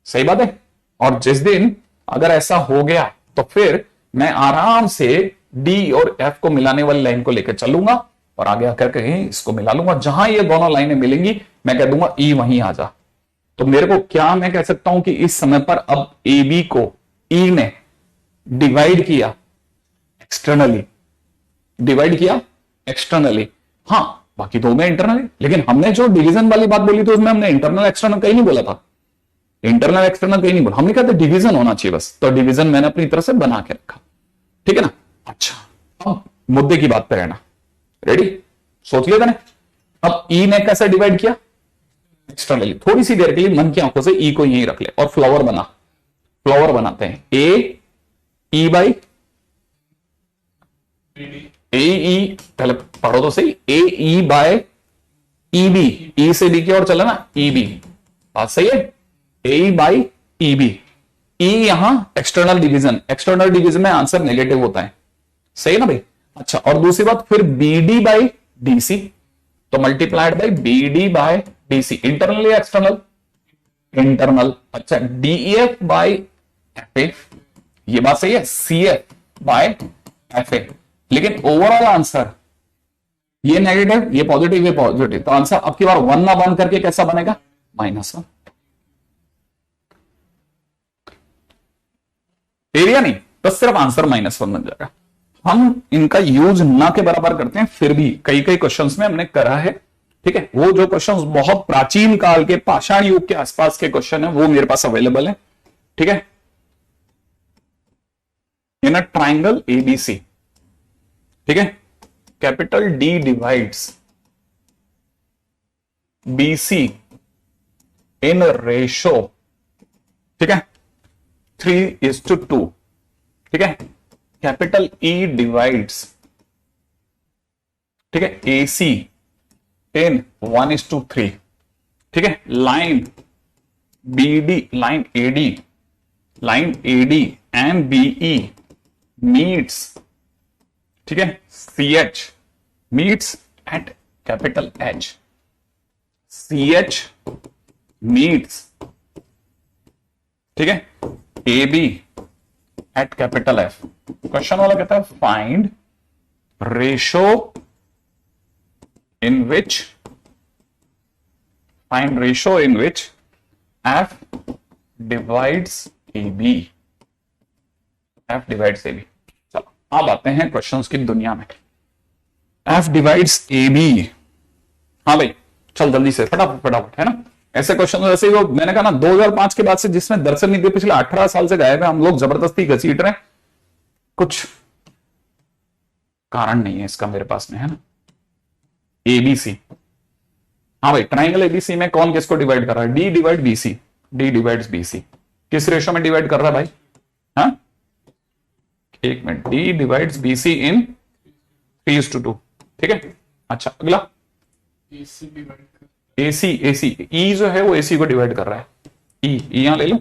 सही बात है। और जिस दिन अगर ऐसा हो गया तो फिर मैं आराम से डी और एफ को मिलाने वाली लाइन को लेकर चलूंगा और आगे आकर के इसको मिला लूंगा। जहां ये दोनों लाइनें मिलेंगी मैं कह दूंगा ई वहीं आ जा। तो मेरे को क्या, मैं कह सकता हूं कि इस समय पर अब ए बी को ई ने डिवाइड किया एक्सटर्नली, डिवाइड किया एक्सटर्नली, हाँ बाकी दो में इंटरनली। लेकिन हमने जो डिवीजन वाली बात बोली थी उसमें हमने इंटरनल एक्सटर्नल कहीं नहीं बोला था, इंटरनल एक्सटर्नल कहीं नहीं बोला, हमने कहा था डिवीजन होना चाहिए बस। तो डिवीजन मैंने अपनी तरह से बना के रखा, ठीक है ना। अच्छा, अब मुद्दे की बात पे रहना, रेडी? सोच लिया था ना। अब ई ने कैसे डिवाइड किया? एक्सटर्नली। थोड़ी सी देर के लिए मन की आंखों से ई को यहीं रख ले और फ्लावर बना, फ्लावर बनाते हैं। ए ई बाई ए ई, पहले पढ़ो तो सही, ए ई बाय ई बी, ई से बी की ओर चला ना, ई बी, बात सही है, ए ई बाई ई बी, ई यहां एक्सटर्नल डिवीजन, एक्सटर्नल डिवीजन में आंसर नेगेटिव होता है, सही है ना भाई। अच्छा, और दूसरी बात फिर B D by D C, तो multiplied by B D by D C, internal या एक्सटर्नल, इंटरनल। अच्छा, D F by F A, ये बात सही है, C F by F A, लेकिन ओवरऑल आंसर ये नेगेटिव, ये पॉजिटिव, ये पॉजिटिव, तो आंसर अब की बार वन ना बन करके कैसा बनेगा, -1। एरिया नहीं, तो सिर्फ आंसर -1 बन जाएगा। हम इनका यूज ना के बराबर करते हैं, फिर भी कई कई क्वेश्चंस में हमने करा है, ठीक है। वो जो क्वेश्चंस बहुत प्राचीन काल के पाषाण युग के आसपास के क्वेश्चन है, वो मेरे पास अवेलेबल है, ठीक है। इन अ ट्राइंगल एबीसी, ठीक है, capital D divides BC in ratio, ठीक है, 3:2, ठीक है, कैपिटल ई डिवाइड्स, ठीक है, एसी इन 1:3, ठीक है, line B D, line A D and B E meets, ठीक है, C H meets at capital H, C H meets, ठीक है, A B at capital F. Question वाला कहता है find ratio in which F divides A B, F divides A B. चलो अब आते हैं क्वेश्चंस की दुनिया में। एफ डिवाइड्स ए बी, हाँ भाई चल जल्दी से फटाफट फटाफट, है ना। ऐसे क्वेश्चन वैसे वो मैंने कहा ना 2005 के बाद से जिसमें दर्शन नहीं दिए, पिछले 18 साल से गायब है, हम लोग जबरदस्ती घसीट रहे हैं, कुछ कारण नहीं है इसका मेरे पास में, है ना। एबीसी, हाँ भाई ट्राइंगल एबीसी में कौन किसको डिवाइड कर रहा है, D divide BC, D divides BC, किस रेशो में डिवाइड कर रहा है भाई, हाँ एक मिनट, डी डिवाइड्स बीसी इन 3:2, ठीक है। अच्छा अगला, एसी, एसी ई जो है वो एसी को डिवाइड कर रहा है, ई यहां ले लो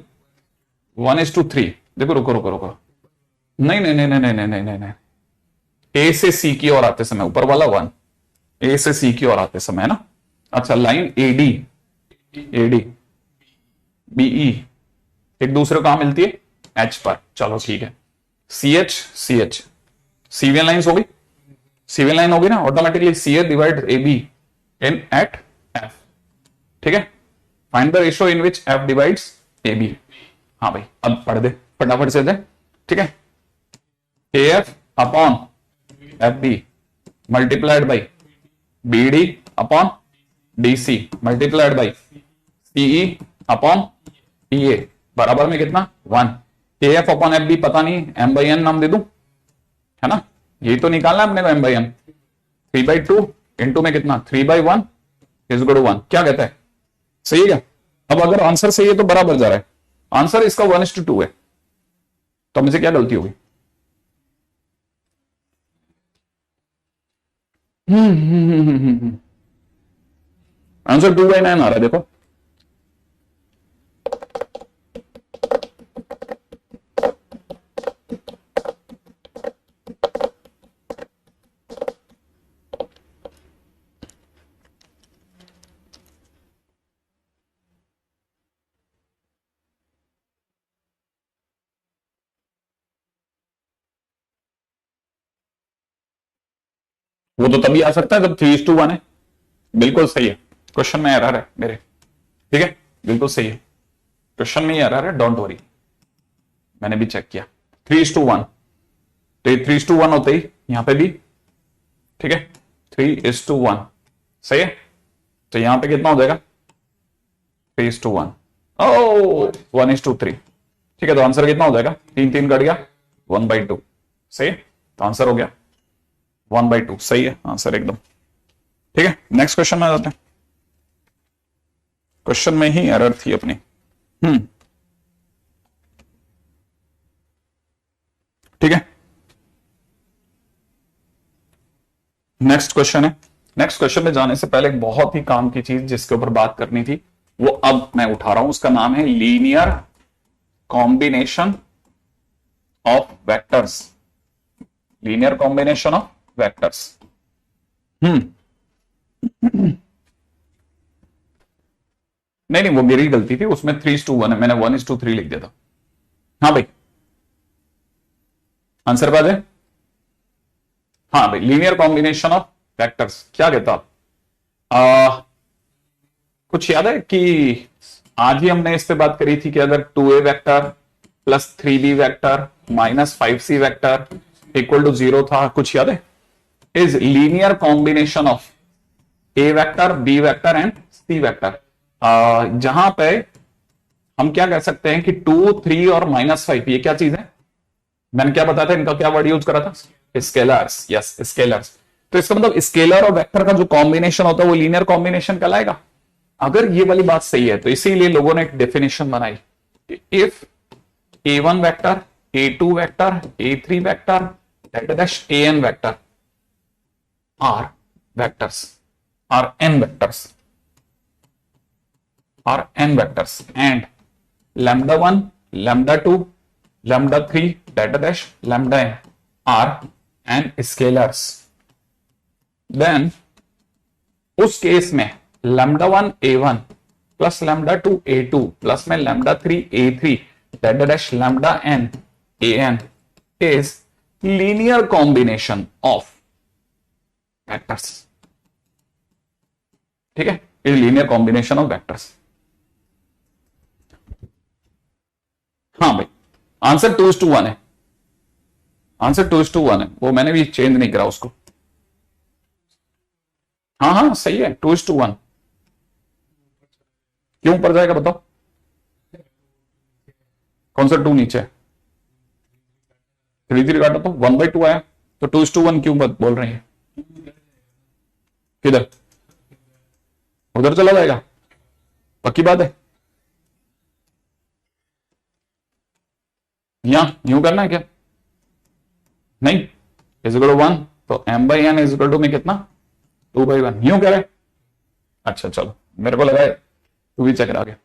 1:3, देखो रुको रुको रुको, नहीं नहीं नहीं नहीं नहीं नहीं नहीं नहीं, ए से सी की ओर आते समय ऊपर वाला 1, ए से सी की ओर आते समय, है ना। अच्छा लाइन एडी, एडी बीई एक दूसरे को कहां मिलती है, एच पर, चलो ठीक है, C H C H, cevian line हो गई, सीवीएन लाइन होगी ना automatically, C H divide A B in at F, ठीक है। Find the ratio in which F divides A B, हाँ भाई अब पढ़ दे फटाफट से दे, ठीक है। A F upon F B multiplied by B D upon D C multiplied by C E upon E A बराबर में कितना 1। ए एफ अपॉन एफ बी पता नहीं, एम बाई एन नाम दे दूं, है ना, यही तो निकालना है अपने को, एम बाई एन, 3/2 इंटू में कितना 3/1 इज इक्वल टू 1, क्या कहता है, सही है क्या। अब अगर आंसर सही है तो बराबर जा रहा है, आंसर इसका 1:2 है, तो मुझे क्या गलती होगी, आंसर 2/9 आ रहा है देखो, वो तो तभी आ सकता है जब 3:1 है, बिल्कुल सही है, क्वेश्चन में एरर है मेरे, ठीक है बिल्कुल सही है, क्वेश्चन में एरर है, डोंट वरी, मैंने भी चेक किया, 3:1, तो ये 3:1 होते ही यहां पे भी, ठीक है 3:1 सही है, तो यहां पे कितना हो जाएगा 3:1, ओ 1:3, ठीक है, तो आंसर कितना हो जाएगा, 3 कट गया 1/2, सही है, तो आंसर हो गया 1/2, सही है आंसर एकदम, ठीक है। नेक्स्ट क्वेश्चन में आ जाते हैं, क्वेश्चन में ही एरर थी अपनी, ठीक है। नेक्स्ट क्वेश्चन है। नेक्स्ट क्वेश्चन में जाने से पहले एक बहुत ही काम की चीज जिसके ऊपर बात करनी थी वो अब मैं उठा रहा हूं, उसका नाम है linear combination of vectors. Linear combination of vectors. नहीं नहीं, वो मेरी गलती थी, उसमें 3:1 है, मैंने 1:3 लिख दिया था। हाँ भाई, आंसर बात है। हाँ भाई, लीनियर कॉम्बिनेशन ऑफ वेक्टर्स क्या कहता आप? कुछ याद है कि आज ही हमने इस पे बात करी थी कि अगर 2a vector plus 3b vector minus 5c vector equal to 0 था, कुछ याद है? Is linear combination of a vector, b vector and c vector. जहां पे हम क्या कह सकते हैं कि 2, 3 और -5 ये क्या चीज है? मैंने क्या बताया था, इनका क्या वर्ड यूज करा था? स्केलर्स। Yes, scalars. तो इसका मतलब स्केलर और वेक्टर का जो कॉम्बिनेशन होता है वो लीनियर कॉम्बिनेशन कहलाएगा। अगर ये वाली बात सही है तो इसीलिए लोगों ने एक डेफिनेशन बनाई, if a1 vector, a2 vector, a3 vector, an vector are vectors, are n vectors, are n vectors and lambda 1, lambda 2, lambda 3, data dash lambda n are n scalars, then उस केस में lambda 1 a1 plus lambda 2 a2 plus में lambda 3 a3 data dash lambda n an is linear combination of vectors। ठीक है, is linear combination of vectors। हाँ भाई, आंसर 2:1 है। आंसर 2:1 है, वो मैंने भी चेंज नहीं करा उसको। हाँ हाँ सही है, 2:1। क्यों ऊपर जाएगा बताओ? कौन सा 2 नीचे है? 3 काटा तो 1/2 आया, तो 2:1 क्यों बोल रही है? किधर? उधर चला जाएगा? पक्की बात है? यहां यूं करना है क्या? नहीं, इजिकल टू 1 तो m/n इजिकल टू में कितना? 2/1 यूं कह रहे? अच्छा चलो, मेरे को लगा है तू भी चकरा गया।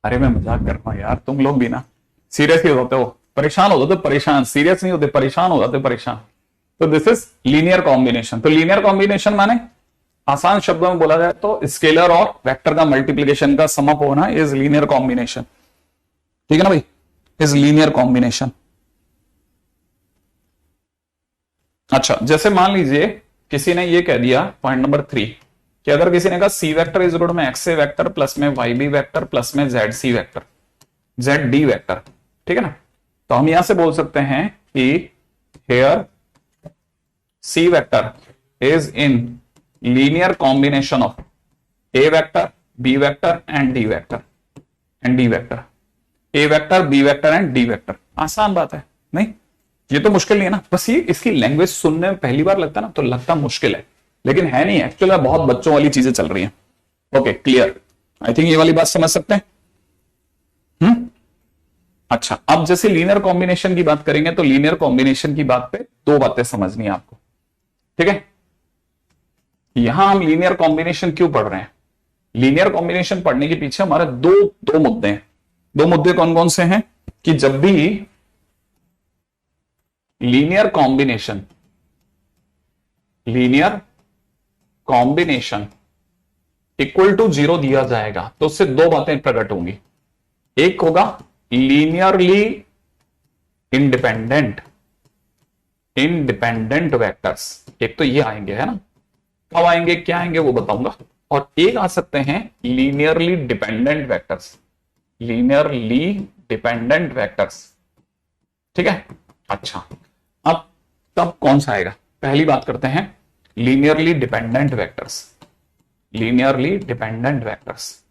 अरे मैं मजाक कर रहा हूं यार, तुम लोग भी ना सीरियस ही होते हो, परेशान हो जाते, परेशान, सीरियस नहीं होते, परेशान हो जाते, परेशान। तो दिस इज लीनियर कॉम्बिनेशन। तो लीनियर कॉम्बिनेशन माने आसान शब्दों में बोला जाए तो स्केलर और वेक्टर का मल्टीप्लीकेशन का सम अप होना इज लीनियर कॉम्बिनेशन। ठीक है ना भाई, इज लीनियर कॉम्बिनेशन। अच्छा, जैसे मान लीजिए किसी ने ये कह दिया पॉइंट नंबर 3 कि अगर किसी ने कहा C vector is equal to में एक्स ए वेक्टर प्लस में वाई बी वेक्टर प्लस में Z C vector, Z D vector. ठीक है ना, तो हम यहां से बोल सकते हैं कि here C vector is in linear combination of A vector, B vector and D vector, and D vector, A vector, B vector and D vector. आसान बात है, नहीं ये तो मुश्किल नहीं है ना, बस ये इसकी लैंग्वेज सुनने में पहली बार लगता है ना तो लगता मुश्किल है, लेकिन है नहीं, एक्चुअली बहुत बच्चों वाली चीजें चल रही हैं। ओके क्लियर, आई थिंक ये वाली बात समझ सकते हैं। अच्छा, अब जैसे लीनियर कॉम्बिनेशन की बात करेंगे तो लीनियर कॉम्बिनेशन की बात पे दो बातें समझनी है आपको। ठीक है, यहां हम लीनियर कॉम्बिनेशन क्यों पढ़ रहे हैं? लीनियर कॉम्बिनेशन पढ़ने के पीछे हमारे दो मुद्दे हैं। दो मुद्दे कौन कौन से हैं कि जब भी लीनियर कॉम्बिनेशन इक्वल टू 0 दिया जाएगा तो उससे दो बातें प्रकट होंगी। एक होगा लीनियरली इंडिपेंडेंट वेक्टर्स, एक तो ये आएंगे है ना, कब आएंगे क्या आएंगे वो बताऊंगा, और एक आ सकते हैं linearly dependent vectors, linearly dependent vectors. ठीक है, अच्छा अब तब कौन सा आएगा? पहली बात करते हैं linearly dependent vectors, linearly dependent vectors.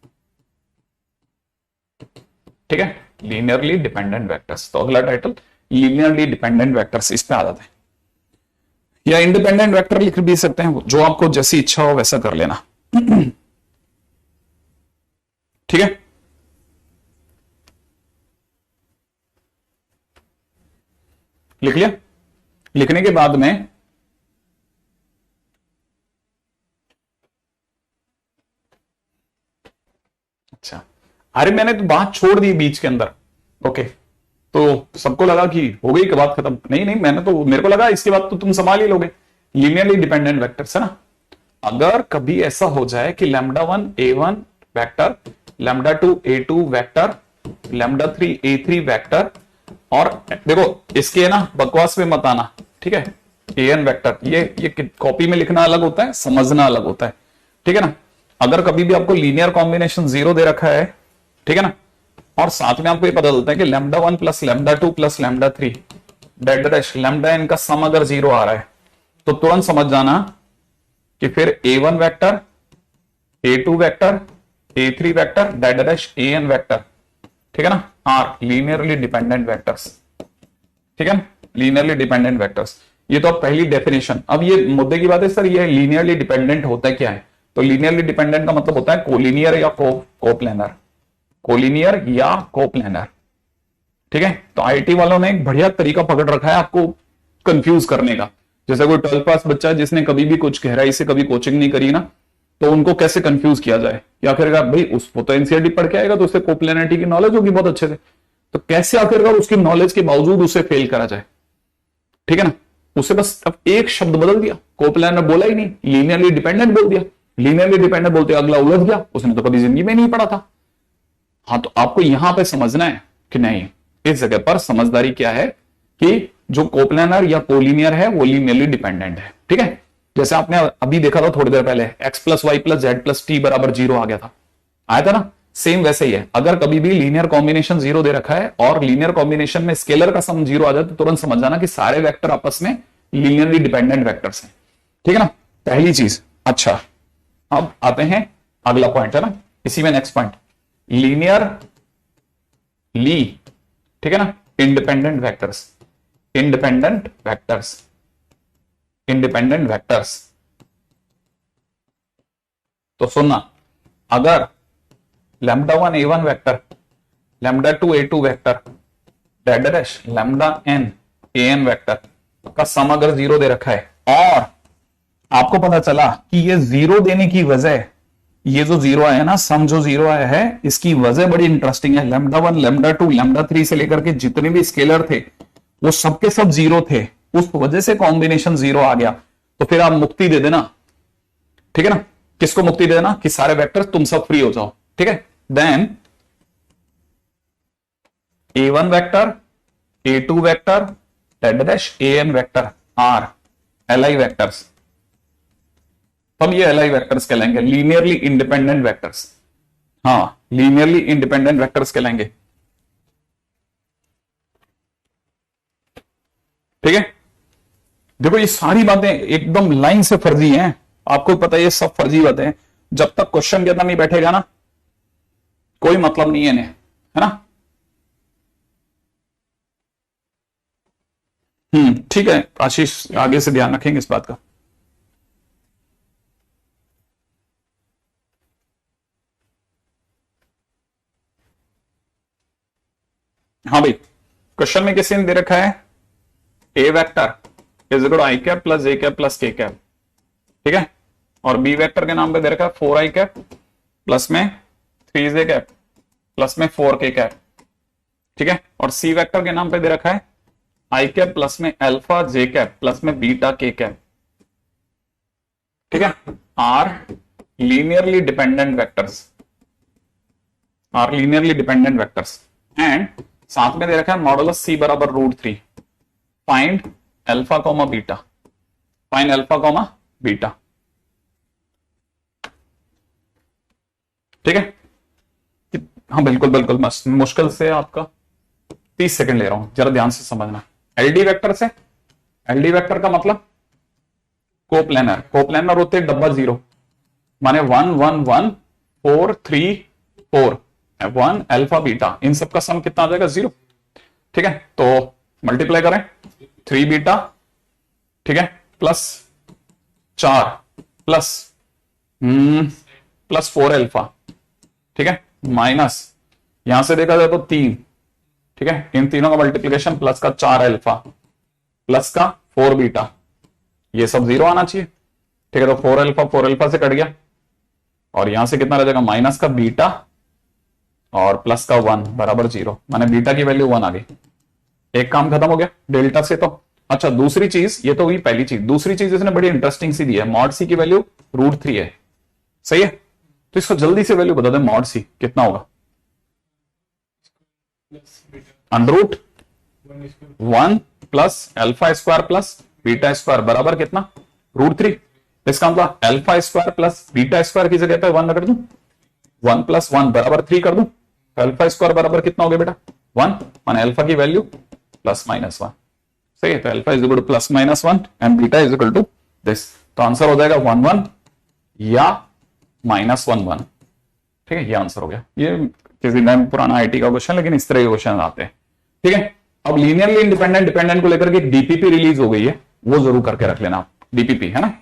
ठीक है, लीनियरली डिपेंडेंट वेक्टर्स, तो अगला टाइटल लीनियरली डिपेंडेंट वेक्टर्स, इस पे आ जाते हैं, या इंडिपेंडेंट वेक्टर लिख भी सकते हैं, जो आपको जैसी इच्छा हो वैसा कर लेना। ठीक है, लिख लिया? लिखने के बाद में अरे मैंने तो बात छोड़ दी बीच के अंदर। ओके, तो सबको लगा कि हो गई कि बात खत्म। नहीं नहीं, मेरे को लगा इसके बाद तो तुम संभाल ही लोगे। लीनियरली डिपेंडेंट वेक्टर्स है ना। अगर कभी ऐसा हो जाए कि λ1 a1 vector, λ2 a2 vector, λ3 a3 vector, और देखो इसके ना बकवास में मत आना, ठीक है। an वेक्टर ये कॉपी में लिखना अलग होता है, समझना अलग होता है, ठीक है ना। अगर कभी भी आपको लीनियर कॉम्बिनेशन 0 दे रखा है, ठीक है ना, और साथ में आपको ये पता चलता है कि λ1 plus λ2 plus λ3 dead dash λn का सम अगर 0 आ रहा है, तो तुरंत समझ जाना कि फिर a1 vector, a2 vector, a3 vector, dash dash an vector, ठीक है ना, आर लीनियरली डिपेंडेंट वेक्टर्स, ठीक है ना, लीनियरली डिपेंडेंट वेक्टर्स। ये तो अब पहली डेफिनेशन। अब ये मुद्दे की बात है सर, ये लीनियरली डिपेंडेंट होता है क्या है? तो लीनियरली डिपेंडेंट का मतलब होता है कोलिनियर या कोप्लेनर, कोलिनियर या कोप्लेनर, ठीक है। तो आईटी वालों ने एक बढ़िया तरीका पकड़ रखा है आपको कंफ्यूज करने का। जैसे कोई 12th पास बच्चा जिसने कभी भी कुछ गहराई से कभी कोचिंग नहीं करी ना, तो उनको कैसे कंफ्यूज किया जाए, या फिर भाई उसको तो एनसीईआरटी पढ़ के आएगा तो उससे कोप्लेनरिटी की नॉलेज होगी बहुत अच्छे से, तो कैसे आखिरकार उसकी नॉलेज के बावजूद उसे फेल करा जाए, ठीक है ना। उसे बस अब एक शब्द बदल दिया, कोप्लेनर बोला ही नहीं, लीनियरली डिपेंडेंट बोल दिया। लीनियरली डिपेंडेंट बोलते अगला उलझ गया, उसने तो कभी जिंदगी में नहीं पढ़ा था। हाँ, तो आपको यहां पे समझना है कि नहीं, इस जगह पर समझदारी क्या है कि जो कोप्लेनर या कोलिनियर है वो लीनियरली डिपेंडेंट है, ठीक है। जैसे आपने अभी देखा था थोड़ी देर पहले, x plus Y plus Z plus T बराबर 0 आ गया था, आया था ना। सेम वैसे ही है, अगर कभी भी लीनियर कॉम्बिनेशन 0 दे रखा है और लीनियर कॉम्बिनेशन में स्केलर का सम 0 आ जाए, तो तुरंत समझ जाना कि सारे वेक्टर आपस में लीनियरली डिपेंडेंट वेक्टर्स हैं, ठीक है ना, पहली चीज। अच्छा, अब आते हैं अगला पॉइंट है ना, इसी में नेक्स्ट पॉइंट, लीनियर ली, ठीक है ना, independent vectors, independent vectors, independent vectors. तो सुनना, अगर λ1 a1 vector, λ2 a2 vector, dash dash λn an vector का सम अगर 0 दे रखा है, और आपको पता चला कि ये 0 देने की वजह, ये जो 0 आया ना, सम जो 0 आया है, इसकी वजह बड़ी इंटरेस्टिंग है। λ1 λ2 λ3 से लेकर के जितने भी स्केलर थे वो सबके सब 0 थे, उस वजह से कॉम्बिनेशन 0 आ गया। तो फिर आप मुक्ति दे देना, ठीक है ना। किसको मुक्ति दे देना? कि सारे वेक्टर तुम सब फ्री हो जाओ, ठीक है। Then a1 vector, a2 vector, dash dash an vector are li vectors. तब ये li वेक्टर्स कहलाएंगे लीनियरली इंडिपेंडेंट वेक्टर्स। हाँ, लीनियरली इंडिपेंडेंट वेक्टर्स कहलाएंगे, ठीक है। देखो ये सारी बातें एकदम लाइन से फर्जी हैं, आपको पता है ये सब फर्जी बातें हैं। जब तक क्वेश्चन के अंदर नहीं बैठेगा ना, कोई मतलब नहीं है इन्हें, है ना। ठीक है आशीष, आगे से ध्यान रखेंगे इस बात का। हाँ भाई, क्वेश्चन में किसी ने दे रखा है A vector is equal I cap plus A cap plus K cap, ठीक है। और बी वेक्टर के नाम पे दे रखा है 4 आई कैप प्लस में 3 जे कैप प्लस में 4 के कैप, ठीक है। और सी वेक्टर के नाम पे दे रखा है आई कैप प्लस में अल्फा जे कैप प्लस में बीटा के कैप, ठीक है। Are linearly dependent vectors, are linearly dependent vectors. And साथ में दे रखा है मॉडुलस सी बराबर √3, find alpha comma beta, find alpha comma beta, ठीक है। हाँ बिल्कुल बिल्कुल, मुश्किल से आपका 30 सेकंड ले रहा हूं, जरा ध्यान से समझना। एलडी वेक्टर से, एलडी वेक्टर का मतलब कोप्लेनर, कोप्लेनर होते हैं डब्बा 0, माने 1 1 1 4 3 4 1 अल्फा बीटा, इन सब का सम कितना आ जाएगा? 0, ठीक है। तो मल्टीप्लाई करें 3 बीटा, ठीक है, प्लस 4 प्लस प्लस 4 अल्फा, ठीक है, माइनस यहां से देखा जाए तो 3, ठीक है, इन तीनों का मल्टीप्लीकेशन प्लस का 4 अल्फा प्लस का 4 बीटा, ये सब 0 आना चाहिए, ठीक है। तो 4 अल्फा से कट गया, और यहां से कितना रह जाएगा? माइनस का बीटा और प्लस का 1 बराबर 0, माने बीटा की वैल्यू 1 आ गई। एक काम खत्म हो गया डेल्टा से। तो अच्छा, दूसरी चीज, ये तो हुई पहली चीज। दूसरी चीज इसने बड़ी इंटरेस्टिंग सी दी है, मॉड सी की वैल्यू √3 है, सही है। तो इसको जल्दी से वैल्यू बता दे, मॉड सी कितना होगा? Plus beta √ 1 1 plus alpha square plus beta square बराबर कितना? √3। इसका मतलब alpha square plus beta square की जगह पे 1 रख दूं, 1 + 1 बराबर 3 कर दूं। अल्फा स्क्वायर बराबर कितना हो गया बेटा? 1, माने अल्फा की वैल्यू +-1, सही है। तो alpha is equal to +-1 and beta is equal to this. तो आंसर हो जाएगा 1 1 या -1 1, ठीक है। ये आंसर हो गया। ये किसी टाइम पुराना आईटी का क्वेश्चन, लेकिन इस तरह के क्वेश्चन आते हैं, ठीक है। अब लीनियरली इंडिपेंडेंट डिपेंडेंट को लेकर के डीपीपी रिलीज हो गई है, वो जरूर करके रख लेना आप, डीपीपी है ना।